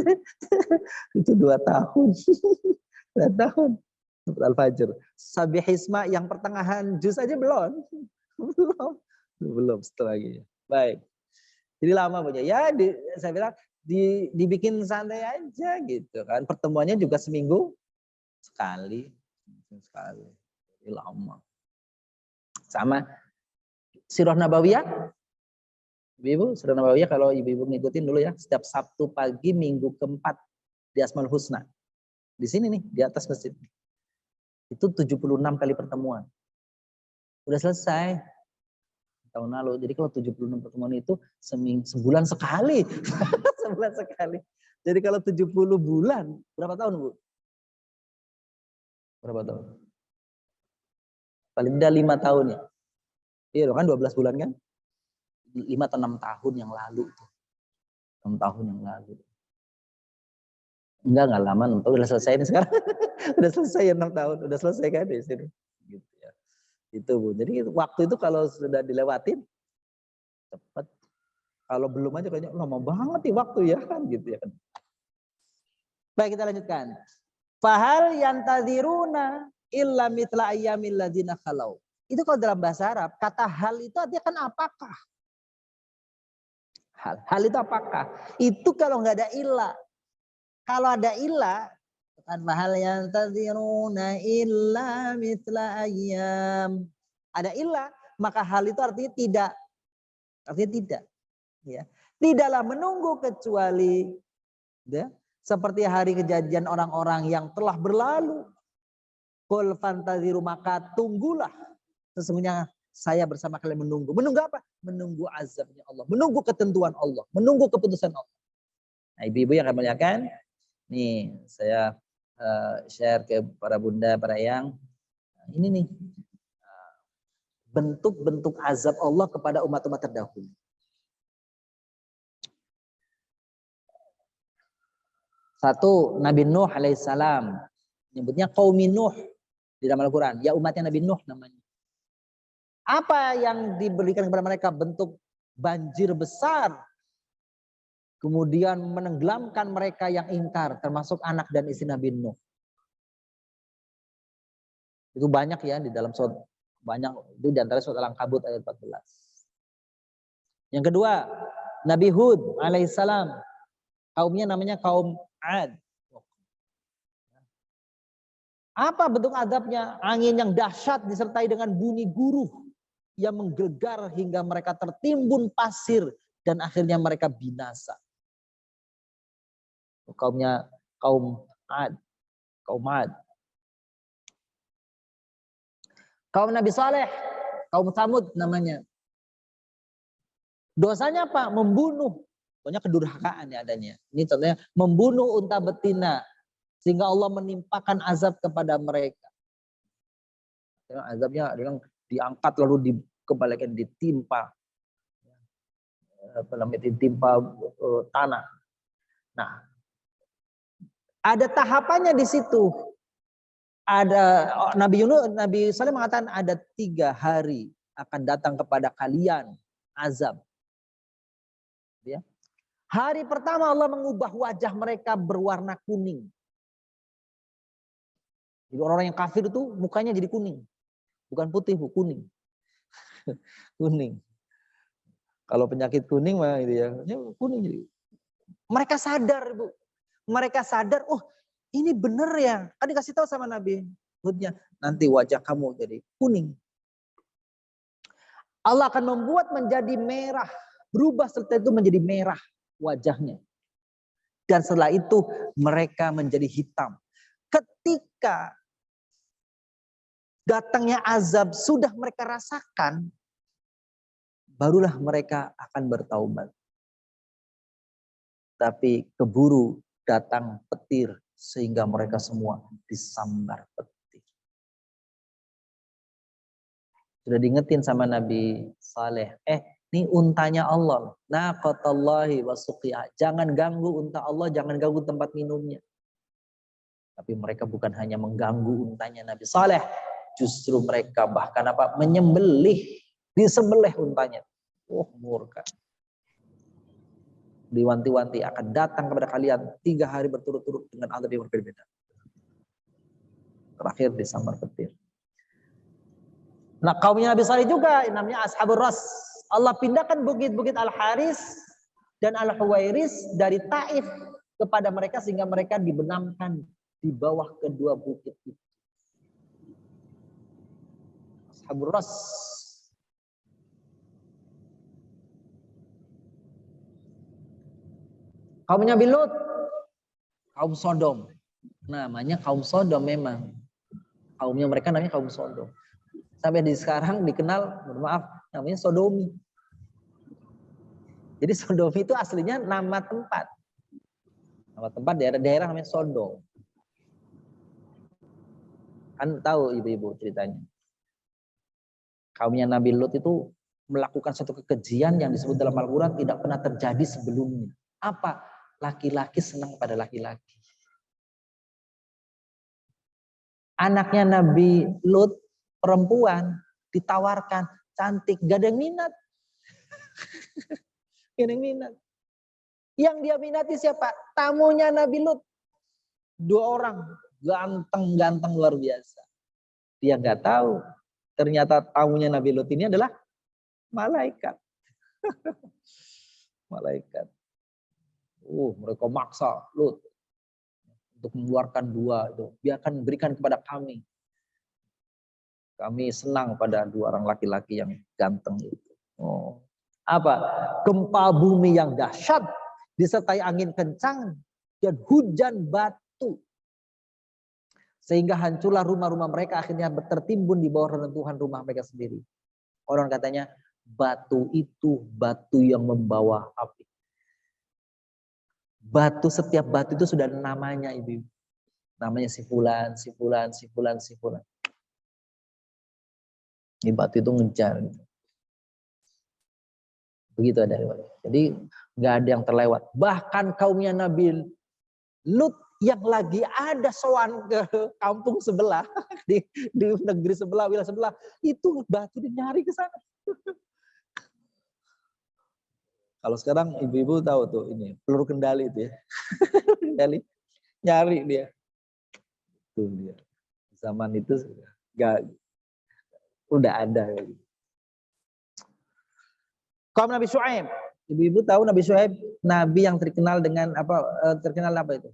Itu 2 tahun. 2 tahun. Surat Al-Fajr. Sabihisma yang pertengahan juz aja belum. Belum setelah lagi. Baik. Jadi lama punya. Ya saya bilang dibikin santai aja gitu kan. Pertemuannya juga seminggu sekali. Jadi lama. Sama Sirah Nabawiyah. Ibu, Sirah Nabawiyah kalau ibu-ibu ngikutin dulu ya, setiap Sabtu pagi minggu keempat di Asmaul Husna. Di sini nih, di atas masjid. Itu 76 kali pertemuan. Udah selesai tahun lalu. Jadi kalau 76 pertemuan itu sebulan sekali. Sebulan sekali. Jadi kalau 70 bulan, berapa tahun, Bu? Berapa tahun? Paling tidak 5 tahun ya. Iya kan 12 bulan kan? 5 atau 6 tahun yang lalu. 6 tahun yang lalu. Enggak lama, udah selesai ini sekarang. Udah selesai ya 6 tahun, udah selesai kan di sini. Gitu ya. Itu Bu. Jadi waktu itu kalau sudah dilewatin cepat. Kalau belum aja kayaknya lama banget nih waktu ya kan gitu ya kan. Baik, kita lanjutkan. Fahal yantadziruna illa mithla ayyamil ladzina khalau. Itu kalau dalam bahasa Arab, kata hal itu artinya kan apakah? Hal itu apakah? Itu kalau nggak ada ilah. Kalau ada ilah, kan mahal yang tadziruna illa mithla ayyam. Ada ilah, maka hal itu artinya tidak. Artinya tidak. Ya. Tidaklah menunggu kecuali ya, seperti hari kejadian orang-orang yang telah berlalu. Qul fantaziru, maka tunggulah. Sesungguhnya saya bersama kalian menunggu. Menunggu apa? Menunggu azabnya Allah. Menunggu ketentuan Allah. Menunggu keputusan Allah. Nah, ibu-ibu yang kami muliakan, nih saya share ke para bunda, para yang. Ini nih. Bentuk-bentuk azab Allah kepada umat-umat terdahulu. Satu, Nabi Nuh alaihissalam. Nyebutnya qaumi Nuh di dalam Al-Quran. Ya umatnya Nabi Nuh namanya. Apa yang diberikan kepada mereka? Bentuk banjir besar. Kemudian menenggelamkan mereka yang ingkar. Termasuk anak dan istri Nabi Nuh. Itu banyak ya di dalam surat. Banyak. Itu di antara surat Al-Ankabut ayat 14. Yang kedua, Nabi Hud alaihissalam. Kaumnya namanya kaum Ad. Apa bentuk azabnya? Angin yang dahsyat disertai dengan bunyi guruh yang menggelegar hingga mereka tertimbun pasir dan akhirnya mereka binasa. Kaumnya kaum Ad. Kaum Ad. Kaum Nabi Saleh, kaum Tsamud namanya. Dosanya apa? Membunuh. Pokoknya kedurhakaan ya adanya. Ini contohnya membunuh unta betina. Sehingga Allah menimpakan azab kepada mereka. Azabnya diangkat lalu dikembalikan ditimpa. Ditimpa tanah. Nah, ada tahapannya di situ. Ada Nabi Saleh mengatakan ada 3 hari akan datang kepada kalian azab. Ya. Hari pertama Allah mengubah wajah mereka berwarna kuning. Jadi orang-orang yang kafir itu mukanya jadi kuning. Bukan putih, bu, kuning. Kuning. Kalau penyakit kuning mah itu ya, kuning jadi. Mereka sadar, Bu. Mereka sadar, oh ini bener ya. Kan dikasih tahu sama Nabi Hudnya, nanti wajah kamu jadi kuning. Allah akan membuat menjadi merah. Berubah setelah itu menjadi merah wajahnya. Dan setelah itu mereka menjadi hitam. Ketika datangnya azab sudah mereka rasakan, barulah mereka akan bertaubat. Tapi keburu datang petir sehingga mereka semua disambar petir. Sudah diingetin sama Nabi Saleh, ini untanya Allah. Naqatallahi wa suqiha. Jangan ganggu unta Allah, jangan ganggu tempat minumnya. Tapi mereka bukan hanya mengganggu untanya Nabi Saleh, justru mereka bahkan apa? Menyembelih, disembelih untanya. Murka. Diwanti-wanti akan datang kepada kalian 3 hari berturut-turut dengan azab yang berbeda. Terakhir disambar petir. Nah, kaumnya Nabi Saleh juga namanya Ashabur Ras. Allah pindahkan bukit-bukit Al-Haris dan Al-Huwairis dari Taif kepada mereka sehingga mereka dibenamkan di bawah kedua bukit itu. Ashabur Ras. Kaumnya Lut, kaum Sodom. Namanya kaum Sodom memang. Kaumnya mereka namanya kaum Sodom. Sampai di sekarang dikenal, maaf, namanya Sodomi. Jadi Sodomi itu aslinya nama tempat. Nama tempat daerah namanya Sodom. Kan tahu ibu-ibu ceritanya. Kaumnya Nabi Lut itu melakukan satu kekejian yang disebut dalam Al-Quran tidak pernah terjadi sebelumnya. Apa? Laki-laki senang pada laki-laki. Anaknya Nabi Lut, perempuan, ditawarkan, cantik, gak ada yang minat. Gak ada yang minat. Yang dia minati siapa? Tamunya Nabi Lut. 2 orang, ganteng-ganteng luar biasa. Dia nggak tahu, ternyata tamunya Nabi Lut ini adalah malaikat. Malaikat. Mereka maksa Lut untuk mengeluarkan 2 itu. Biarkan berikan kepada kami. Kami senang pada 2 orang laki-laki yang ganteng itu. Apa? Gempa bumi yang dahsyat disertai angin kencang dan hujan batu. Sehingga hancurlah rumah-rumah mereka akhirnya tertimbun di bawah reruntuhan rumah mereka sendiri. Orang katanya batu itu batu yang membawa api. Setiap batu itu sudah ada namanya, ibu. Namanya si fulan, si fulan, si fulan, si fulan. Ini batu itu ngejar. Begitu ada. Jadi nggak ada yang terlewat. Bahkan kaumnya Nabi Lut yang lagi ada sowan ke kampung sebelah, di negeri sebelah, wilayah sebelah, itu batu nyari ke sana. Kalau sekarang ibu-ibu tahu tuh ini peluru kendali itu ya. Kendali nyari dia. Tuh dia. Zaman itu udah ada. Kaum Nabi Syuaib. Ibu-ibu tahu Nabi Syuaib, nabi yang terkenal dengan apa? Terkenal apa itu?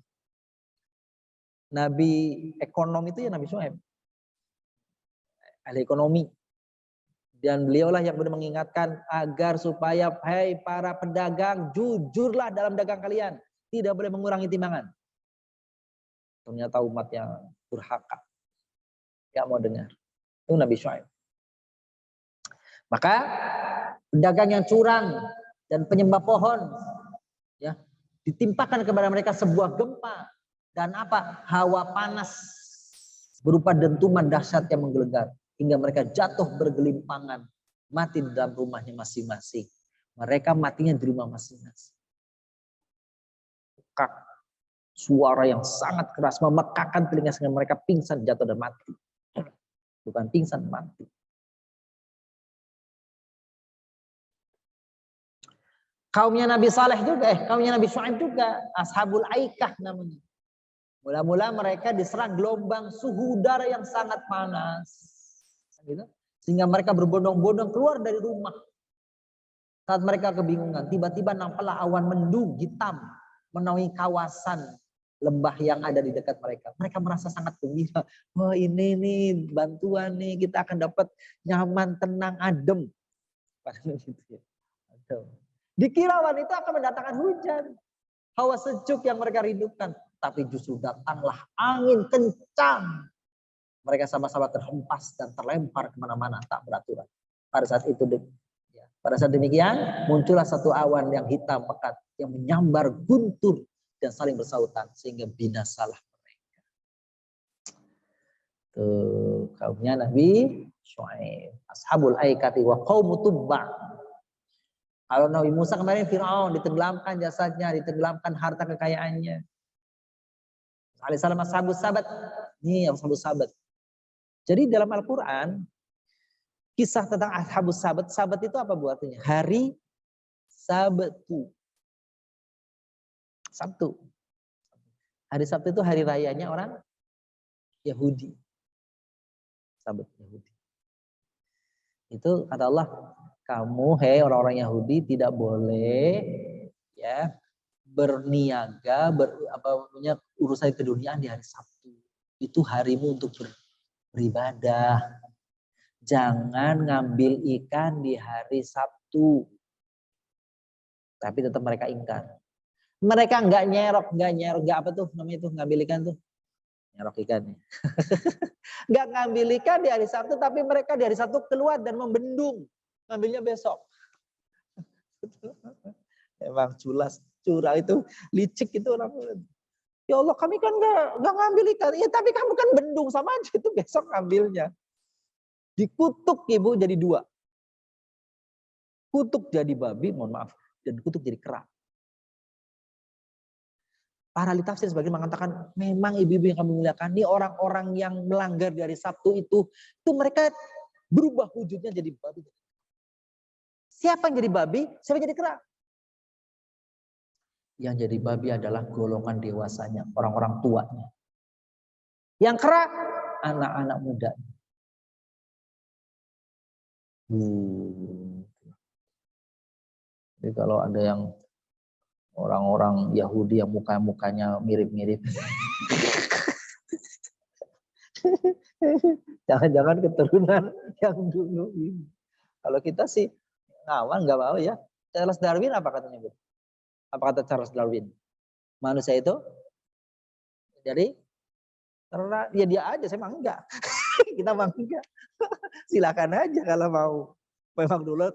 Nabi ekonomi itu ya Nabi Syuaib. Ahli ekonomi. Dan beliaulah yang benar mengingatkan agar supaya hai para pedagang, jujurlah dalam dagang kalian, tidak boleh mengurangi timbangan. Ternyata umat yang durhaka, gak mau dengar. Itu Nabi Syuaib. Maka pedagang yang curang dan penyembah pohon, ya, ditimpakan kepada mereka sebuah gempa dan apa? Hawa panas berupa dentuman dahsyat yang menggelegar hingga mereka jatuh bergelimpangan, mati di dalam rumahnya masing-masing. Mereka matinya di rumah masing-masing. Suara yang sangat keras memekakan telinga sehingga mereka pingsan, jatuh dan mati. Bukan pingsan, mati. Kaumnya Nabi Saleh juga, kaumnya Nabi Syuaib juga, Ashabul Aikah namanya. Mula-mula mereka diserang gelombang suhu udara yang sangat panas. Gitu. Sehingga mereka berbondong-bondong keluar dari rumah. Saat mereka kebingungan, tiba-tiba nampaklah awan mendung hitam menaungi kawasan lembah yang ada di dekat mereka. Mereka merasa sangat gembira. Wah, ini nih bantuan nih, kita akan dapat nyaman, tenang, adem. Dikira awan itu akan mendatangkan hujan. Hawa sejuk yang mereka rindukan. Tapi justru datanglah angin kencang. Mereka sama-sama terhempas dan terlempar kemana-mana tak beraturan. Pada saat demikian muncullah satu awan yang hitam pekat yang menyambar guntur dan saling bersautan sehingga binasalah mereka. Tuh kaumnya Nabi Syuaib, Ashabul Aikati wa qaumu Tubba. Kalau Nabi Musa kemarin Firaun ditenggelamkan jasadnya, ditenggelamkan harta kekayaannya. Alaihissalam Ashabus Sabat. Nih Ashabus Sabat. Jadi dalam Al-Quran kisah tentang Ashabus Sabat, Sabat itu apa artinya? Hari Sabtu. Sabtu. Hari Sabtu itu hari rayanya orang Yahudi. Sabat Yahudi. Itu kata Allah, kamu orang-orang Yahudi tidak boleh ya berniaga urusan keduniaan di hari Sabtu. Itu harimu untuk beribadah. Jangan ngambil ikan di hari Sabtu. Tapi tetap mereka ingkar. Mereka nggak nyerok, apa tuh namanya itu ngambil ikan tuh? Nyerok ikannya. Nggak ngambil ikan di hari Sabtu, tapi mereka di hari Sabtu keluar dan membendung. Ngambilnya besok. Emang curang itu, licik itu orang. Ya Allah, kami kan nggak ngambil ikan. Ya tapi kamu kan bendung, sama aja itu besok ngambilnya. Dikutuk ibu jadi dua. Kutuk jadi babi, mohon maaf. Dan kutuk jadi kera. Para ahli tafsir sebagian mengatakan memang ibu-ibu yang kami muliakan ini orang-orang yang melanggar dari Sabtu itu mereka berubah wujudnya jadi babi. Siapa yang jadi babi? Siapa yang jadi kera? Yang jadi babi adalah golongan dewasanya, orang-orang tuanya. Yang kera anak-anak muda. Jadi kalau ada yang orang-orang Yahudi yang mukanya mirip-mirip, jangan-jangan keturunan yang dulu ini. Kalau kita sih ngawan nggak mau ya. Charles Darwin apa katanya Bu? Apa kata Charles Darwin? Manusia itu jadi karena dia aja, saya mah enggak. Kita mah enggak. Silakan aja kalau mau. Memang dulu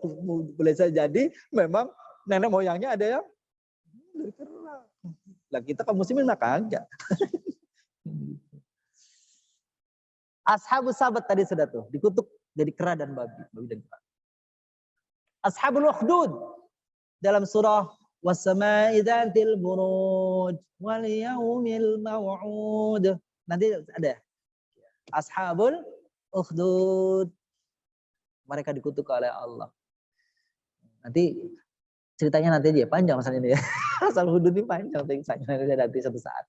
boleh saja jadi memang nenek moyangnya ada yang dari kera. Lah kita kaum muslimin mah kagak. Ashabus Sabat tadi sudah tuh dikutuk jadi kera dan babi dan kera. Ashabul Ukhdud dalam surah Was-sama'i dzatil buruj wal yaumil maw'ud. Nanti ada Ashabul Ukhdud. Mereka dikutuk oleh Allah. Nanti ceritanya nanti dia panjang masalah ini ya. Asal hudud ini panjang nanti satu saat.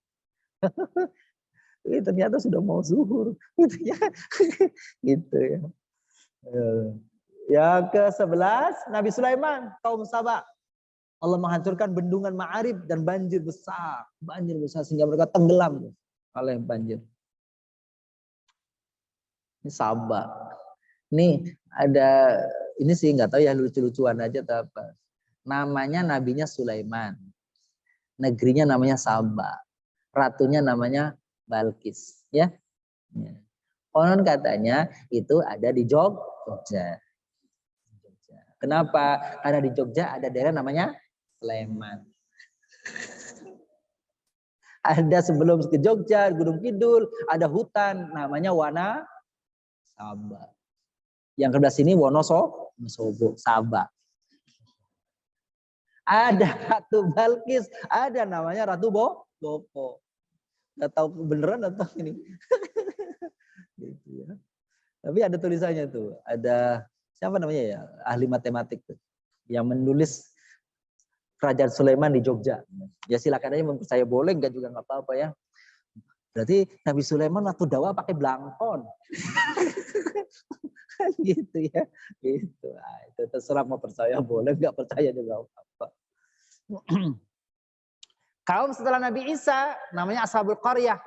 Ini ternyata sudah mau zuhur. Gitu ya. Yang ke-11 Nabi Sulaiman, kaum Saba. Allah menghancurkan bendungan Ma'arib dan banjir besar sehingga mereka tenggelam oleh banjir. Ini Saba. Nih ada ini sih nggak tahu ya, lucu-lucuan aja atau apa. Namanya nabinya Sulaiman. Negerinya namanya Saba. Ratunya namanya Balkis, ya. Konon katanya itu ada di Jogja. Kenapa? Karena di Jogja ada daerah namanya Sleman. Ada sebelum ke Jogja, Gunung Kidul, ada hutan namanya Wana Saba. Yang sebelah sini Wonosobo, Saba. Ada Ratu Balkis, ada namanya Ratu Boko. Gak tahu beneran atau ini. Gitu ya. Tapi ada tulisannya tuh, ada siapa namanya ya, ahli matematik tuh, yang menulis Kerajaan Sulaiman di Jogja. Ya silakan aja mempercaya, boleh enggak juga nggak apa-apa ya. Berarti Nabi Sulaiman waktu dakwah pakai blangkon. Gitu ya. Gitu. Nah, itu terserah mau percaya boleh, enggak percaya juga apa-apa. Kaum setelah Nabi Isa namanya Ashabul Qaryah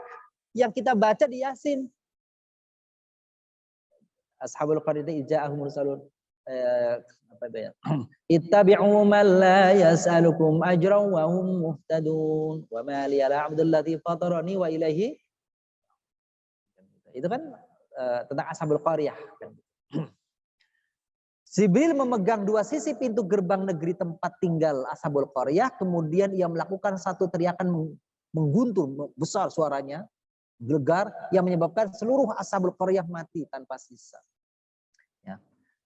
yang kita baca di Yasin. Ashabul Qaryah ija'ahum mursalun apa itu ya? Ittabi'u man la yas'alukum ajran wa hum muhtadun wa ma liya la 'abdul ladzi fatarani wa ilaihi. Itu kan tentang Ashabul Qaryah. Jibril memegang dua sisi pintu gerbang negeri tempat tinggal Ashabul Qaryah, kemudian ia melakukan satu teriakan mengguntur besar suaranya, gelegar yang menyebabkan seluruh Ashabul Qaryah mati tanpa sisa. Ya.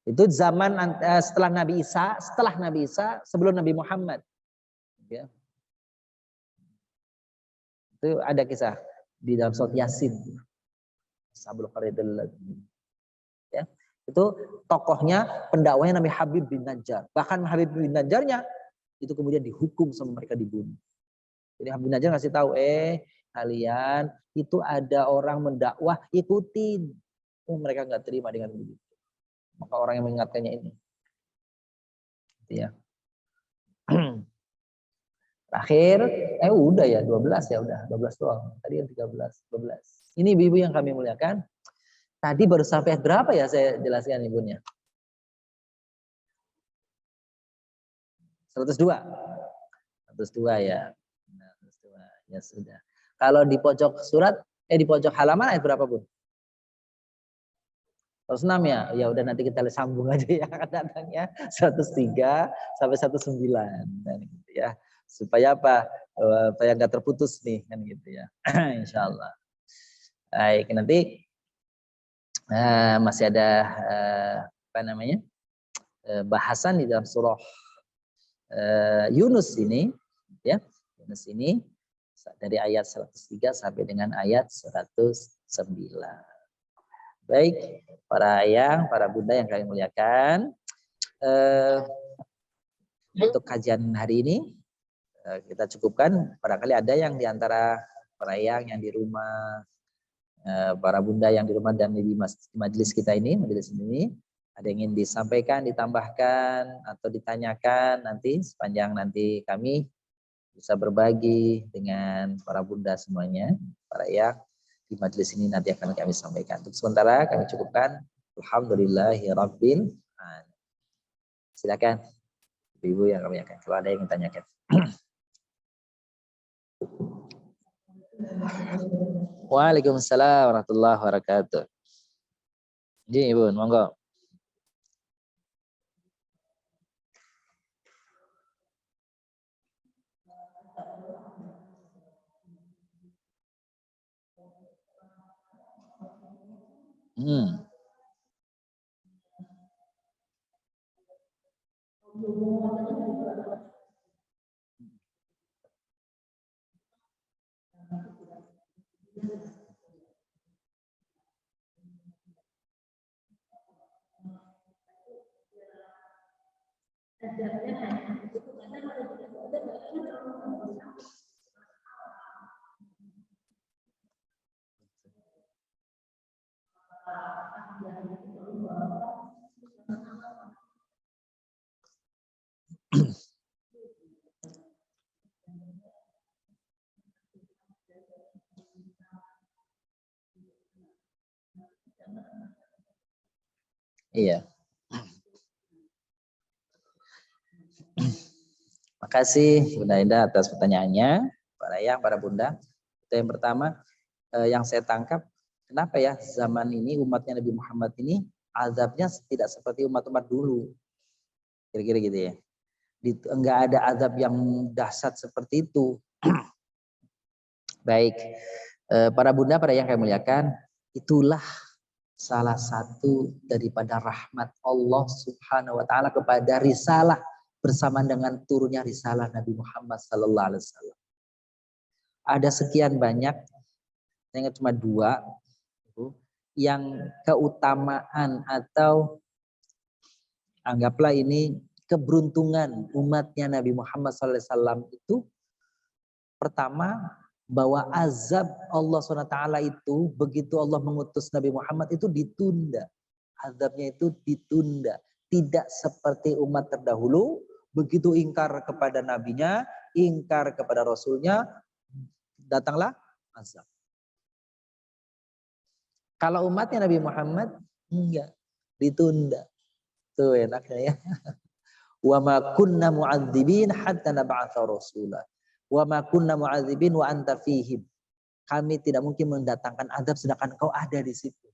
Itu zaman setelah Nabi Isa, sebelum Nabi Muhammad. Ya. Itu ada kisah di dalam surat Yasin. Ashabul Qaryah. Ya. Itu tokohnya, pendakwahnya Nabi Habib bin Najjar. Bahkan Habib bin Najjarnya itu kemudian dihukum sama mereka, dibunuh. Jadi Habib bin Najjar ngasih tahu, kalian itu ada orang mendakwah, ikutin. Mereka nggak terima dengan begitu. Maka orang yang mengingatkannya ini. Ya. Terakhir, udah ya 12 ya udah 12 doang. Tadi yang 13, 12. Ini ibu-ibu yang kami muliakan. Tadi baru sampai berapa ya saya jelaskan ibunya? 102. 102 ya. 102. Ya sudah. Kalau di pojok surat, di pojok halaman ayat berapa, Bu? 106 ya. Ya udah nanti kita sambung aja ya datangnya 103 sampai 19 kan gitu ya. Supaya apa? Supaya enggak terputus nih kan gitu ya. Insyaallah. Baik, nanti masih ada apa namanya? Bahasan di dalam surah Yunus ini ya. Yunus ini dari ayat 103 sampai dengan ayat 109. Baik, para ayah, para bunda yang kami muliakan, untuk kajian hari ini kita cukupkan. Barangkali ada yang diantara para ayah yang di rumah, para bunda yang di rumah dan di majelis kita ini, majelis ini, ada yang ingin disampaikan, ditambahkan atau ditanyakan nanti sepanjang nanti kami bisa berbagi dengan para bunda semuanya, para ayah di majelis ini nanti akan kami sampaikan. Untuk sementara kami cukupkan. Alhamdulillahirabbil alamin. Silakan ibu yang kami akan, kalau ada yang ditanyakan. Waalaikumsalam warahmatullahi wabarakatuh. Ji, Ibu, monggo. Iya. Makasih Bunda Indah atas pertanyaannya, para ayah, para bunda. Itu yang pertama, yang saya tangkap, kenapa ya zaman ini umatnya Nabi Muhammad ini azabnya tidak seperti umat-umat dulu, kira-kira gitu ya. Enggak ada azab yang dahsyat seperti itu. Baik, para bunda, para yang kami muliakan, itulah salah satu daripada rahmat Allah Subhanahu wa taala kepada risalah bersamaan dengan turunnya risalah Nabi Muhammad sallallahu alaihi wasallam. Ada sekian banyak, saya ingat cuma 2 yang keutamaan atau anggaplah ini keberuntungan umatnya Nabi Muhammad SAW itu pertama bahwa azab Allah SWT itu begitu Allah mengutus Nabi Muhammad itu ditunda. Azabnya itu ditunda. Tidak seperti umat terdahulu begitu ingkar kepada nabinya, ingkar kepada rasulnya, datanglah azab. Kalau umatnya Nabi Muhammad enggak, ditunda. Tuh enaknya ya. Wa ma kunna mu'adzibin hatta nab'atsa rasula. Wa ma kunna mu'adzibin wa anta fihim. Kami tidak mungkin mendatangkan azab sedangkan kau ada di situ.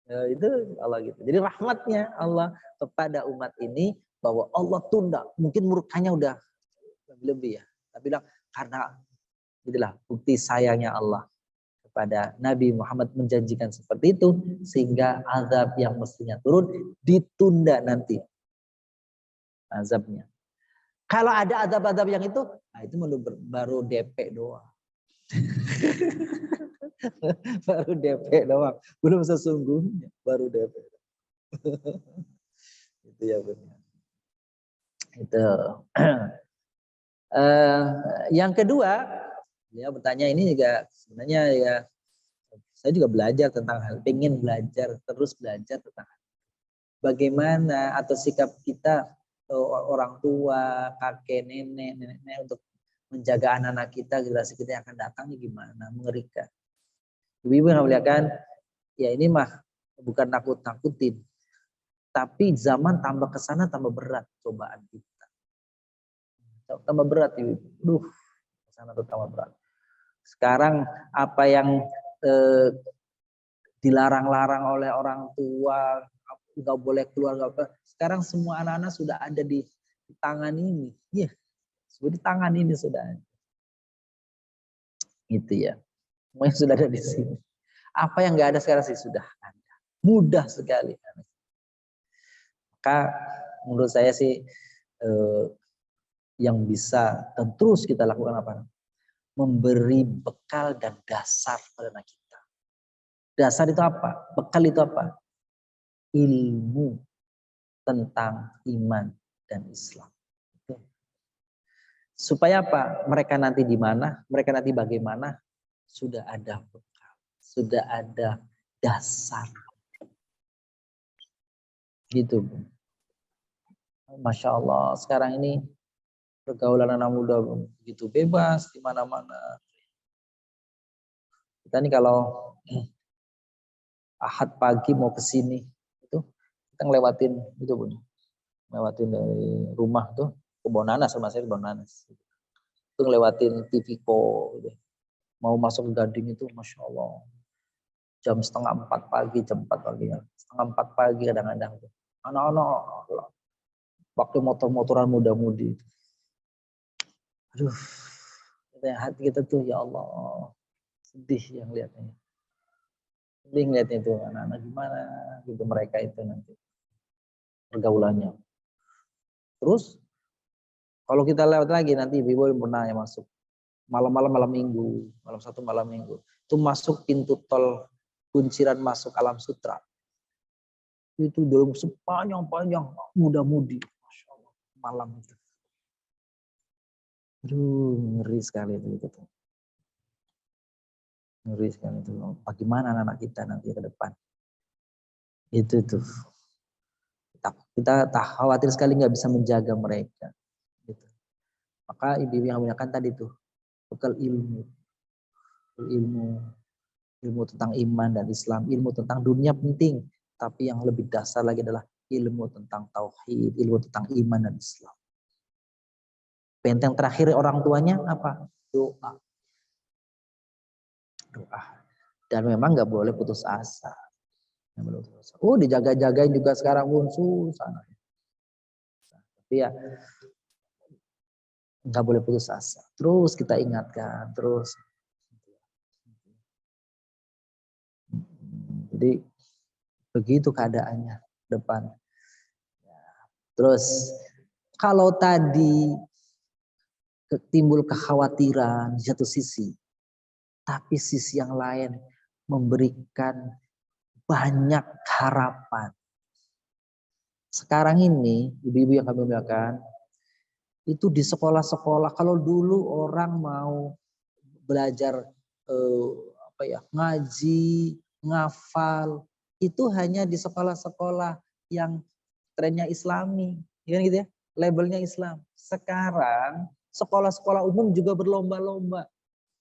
Ya, itu Allah gitu. Jadi rahmatnya Allah kepada umat ini bahwa Allah tunda. Mungkin murkanya udah lebih ya. Tapi bilang karena itulah bukti sayangnya Allah kepada Nabi Muhammad menjanjikan seperti itu sehingga azab yang mestinya turun ditunda nanti azabnya. Kalau ada azab-azab yang itu, nah itu baru DP doang. Baru DP doang, belum sesungguhnya, baru DP. Itu ya benar. Itu. Yang kedua, dia bertanya ini juga sebenarnya ya saya juga belajar tentang hal, pengen belajar terus belajar tentang bagaimana atau sikap kita orang tua, kakek, nenek untuk menjaga anak-anak kita, generasi kita yang akan datang ini gimana, mengerikan. Ibu-ibu yang muliakan, ya ini mah bukan nakut-nakutin, tapi zaman tambah kesana tambah berat cobaan kita. Tambah berat ibu. Kesana tuh tambah berat. Sekarang apa yang dilarang-larang oleh orang tua, nggak boleh keluar, nggak apa. Sekarang semua anak-anak sudah ada di tangan ini, ya, sudah di tangan ini sudah. Gitu ya, semuanya sudah ada di sini. Apa yang nggak ada sekarang sih sudah ada, mudah sekali. Maka menurut saya sih yang bisa dan terus kita lakukan apa? Memberi bekal dan dasar pada anak kita. Dasar itu apa? Bekal itu apa? Ilmu tentang iman dan Islam. Supaya apa? Mereka nanti di mana? Mereka nanti bagaimana? Sudah ada bekal, sudah ada dasar. Gitu. Masya Allah, sekarang ini pergaulan anak muda begitu bebas di mana-mana. Kita nih kalau Ahad pagi mau ke sini itu kita ngelewatin itu Bun. Ngelewatin dari rumah tuh ke Bonanas, sama saya ke Bonanas. Itu ngelewatin Tiviko gitu. Mau masuk ke Gading itu Masya Allah. Jam 3:30 pagi, jam 4 pagi. 3:30 pagi kadang-kadang tuh. Anak-anak pakai motor-motoran muda-mudi. Aduh, hati kita tuh ya Allah sedih yang lihatnya. Sedih ngeliatnya itu anak-anak gimana gitu mereka itu nanti pergaulannya. Terus kalau kita lewat lagi nanti ibu pernah yang masuk malam minggu, malam minggu itu masuk pintu tol kunciran masuk Alam Sutra. Itu dalam sepanjang muda-mudi, Masya Allah, malam itu. Aduh, ngeri sekali itu gitu. Ngeri sekali itu. Bagaimana anak kita nanti ke depan? Itu tuh. Kita tak khawatir sekali nggak bisa menjaga mereka. Gitu. Maka ibu yang menggunakan tadi tuh bekal ilmu tentang iman dan Islam, ilmu tentang dunia penting, tapi yang lebih dasar lagi adalah ilmu tentang tauhid, ilmu tentang iman dan Islam. Benteng terakhir orang tuanya apa? Doa. Dan memang nggak boleh putus asa. Oh, dijaga-jagain juga sekarang pun susah. Tapi ya nggak boleh putus asa. Terus kita ingatkan, terus. Jadi begitu keadaannya depan. Terus kalau tadi timbul kekhawatiran di satu sisi, tapi sisi yang lain memberikan banyak harapan. Sekarang ini, ibu-ibu yang kami muliakan, itu di sekolah-sekolah, kalau dulu orang mau belajar ngaji, ngafal, itu hanya di sekolah-sekolah yang trennya Islami, kan gitu ya, labelnya Islam. Sekarang sekolah-sekolah umum juga berlomba-lomba,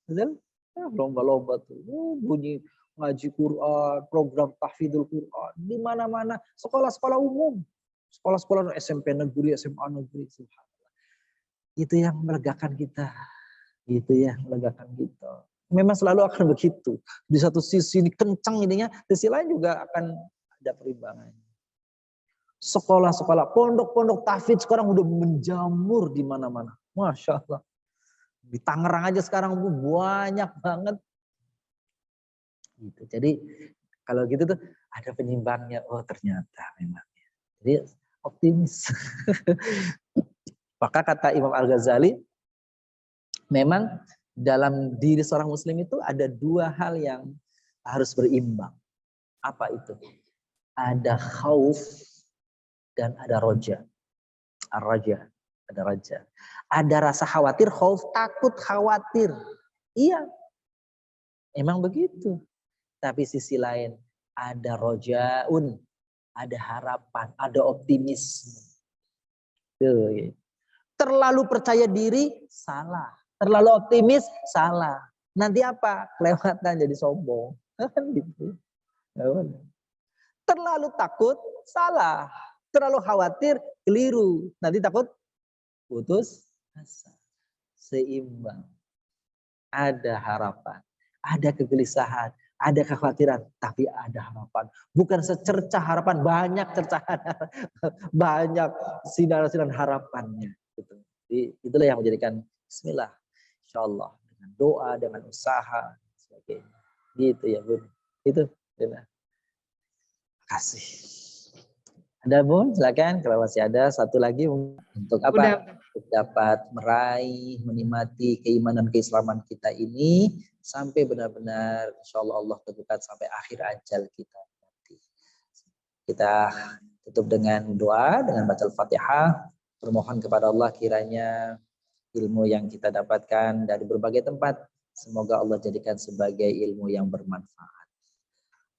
betul? Lomba-lomba tuh, bunyi ngaji Quran, program tahfidzul Quran, di mana-mana sekolah-sekolah umum, sekolah-sekolah SMP negeri, SMA negeri, subhanallah. Itu yang melegakan kita, itu yang melegakan kita. Memang selalu akan begitu. Di satu sisi ini kencang ininya, di sisi lain juga akan ada perimbangannya. Sekolah-sekolah, pondok-pondok tahfidz sekarang udah menjamur di mana-mana. Masya Allah. Di Tangerang aja sekarang banyak banget. Gitu. Jadi kalau gitu tuh ada penyimbangnya. Oh ternyata memang. Jadi optimis. Maka kata Imam Al-Ghazali, memang dalam diri seorang muslim itu ada dua hal yang harus berimbang. Apa itu? Ada khauf dan ada roja. Ar-raja, ada raja. Ada rasa khawatir, khauf, takut, khawatir. Iya, emang begitu. Tapi sisi lain ada rojaun, ada harapan, ada optimisme. Tuh. Terlalu percaya diri, salah. Terlalu optimis, salah. Nanti apa? Kelewatan jadi sombong. Gitu. Terlalu takut, salah. Terlalu khawatir, keliru. Nanti takut, putus asa. Seimbang. Ada harapan, ada kegelisahan, ada kekhawatiran, tapi ada harapan. Bukan secercah harapan, banyak cercahan, banyak sinar-sinar harapannya. Gitu. Jadi, itulah yang menjadikan bismillah, insyaallah, dengan doa, dengan usaha, sebagainya. Gitu ya Bun. Itu. Terima kasih. Ada Bun, silakan kalau masih ada satu lagi untuk apa? Udah. Untuk dapat meraih, menikmati keimanan keislaman kita ini sampai benar-benar insyaallah Allah teguhkan sampai akhir ajal kita nanti. Kita tutup dengan doa, dengan baca Al-Fatihah, bermohon kepada Allah kiranya ilmu yang kita dapatkan dari berbagai tempat semoga Allah jadikan sebagai ilmu yang bermanfaat.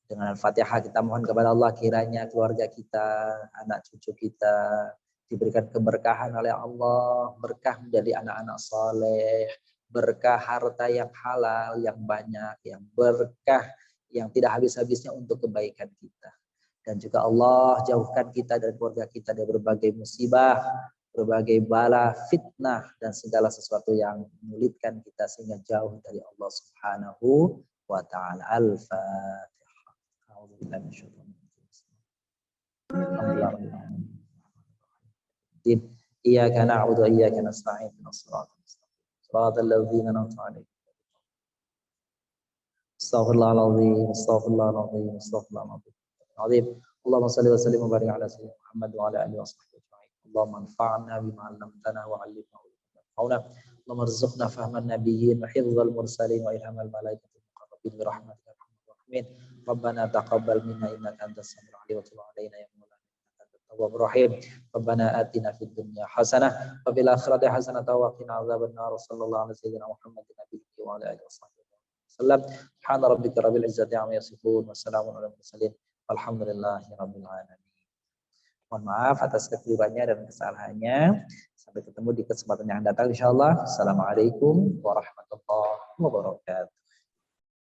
Dengan Al-Fatihah kita mohon kepada Allah kiranya keluarga kita, anak cucu kita diberikan keberkahan oleh Allah, berkah menjadi anak-anak soleh, berkah harta yang halal, yang banyak, yang berkah, yang tidak habis-habisnya untuk kebaikan kita. Dan juga Allah jauhkan kita dan keluarga kita dari berbagai musibah, berbagai bala, fitnah, dan segala sesuatu yang menyulitkan kita sehingga jauh dari Allah Subhanahu wa ta'ala. Al-Fatihah. Alhamdulillah. Iyyaka na'budu wa iyyaka nasta'in. Shiratal ladzina an'amta 'alaihim. Astaghfirullahaladzim, astaghfirullahaladzim, astaghfirullahaladzim. Allahumma salli wa sallim wa barik ala sayyidina Muhammad wa ala alihi wa sahbihi ajma'in. Allahumma anfa'na bima 'allamtana wa 'allimna wa yanfa'una. Allahumma arzuqna fahman nabiyyin wa hifdzal mursalin wa ilhamal malaikatil muqarrabin bi rahmatika ya arhamar rahimin. Rabbana taqabbal minna innaka antas samiul 'alim wa tub 'alaina ya maulana. Rahim. Rabbana atina fid dunya hasanah wa fil akhirati hasanah wa qina adzabannar. Sallallahu alaihi wasallam Muhammadin nabiyyi wa ala alihi wasallam. Subhana rabbika rabbil izzati amma yasifun wa salamun alal mursalin. Walhamdulillahi rabbil alamin. Mohon maaf atas kekeliruannya dan kesalahannya. Sampai ketemu di kesempatan yang datang insyaallah. Assalamualaikum warahmatullahi wabarakatuh.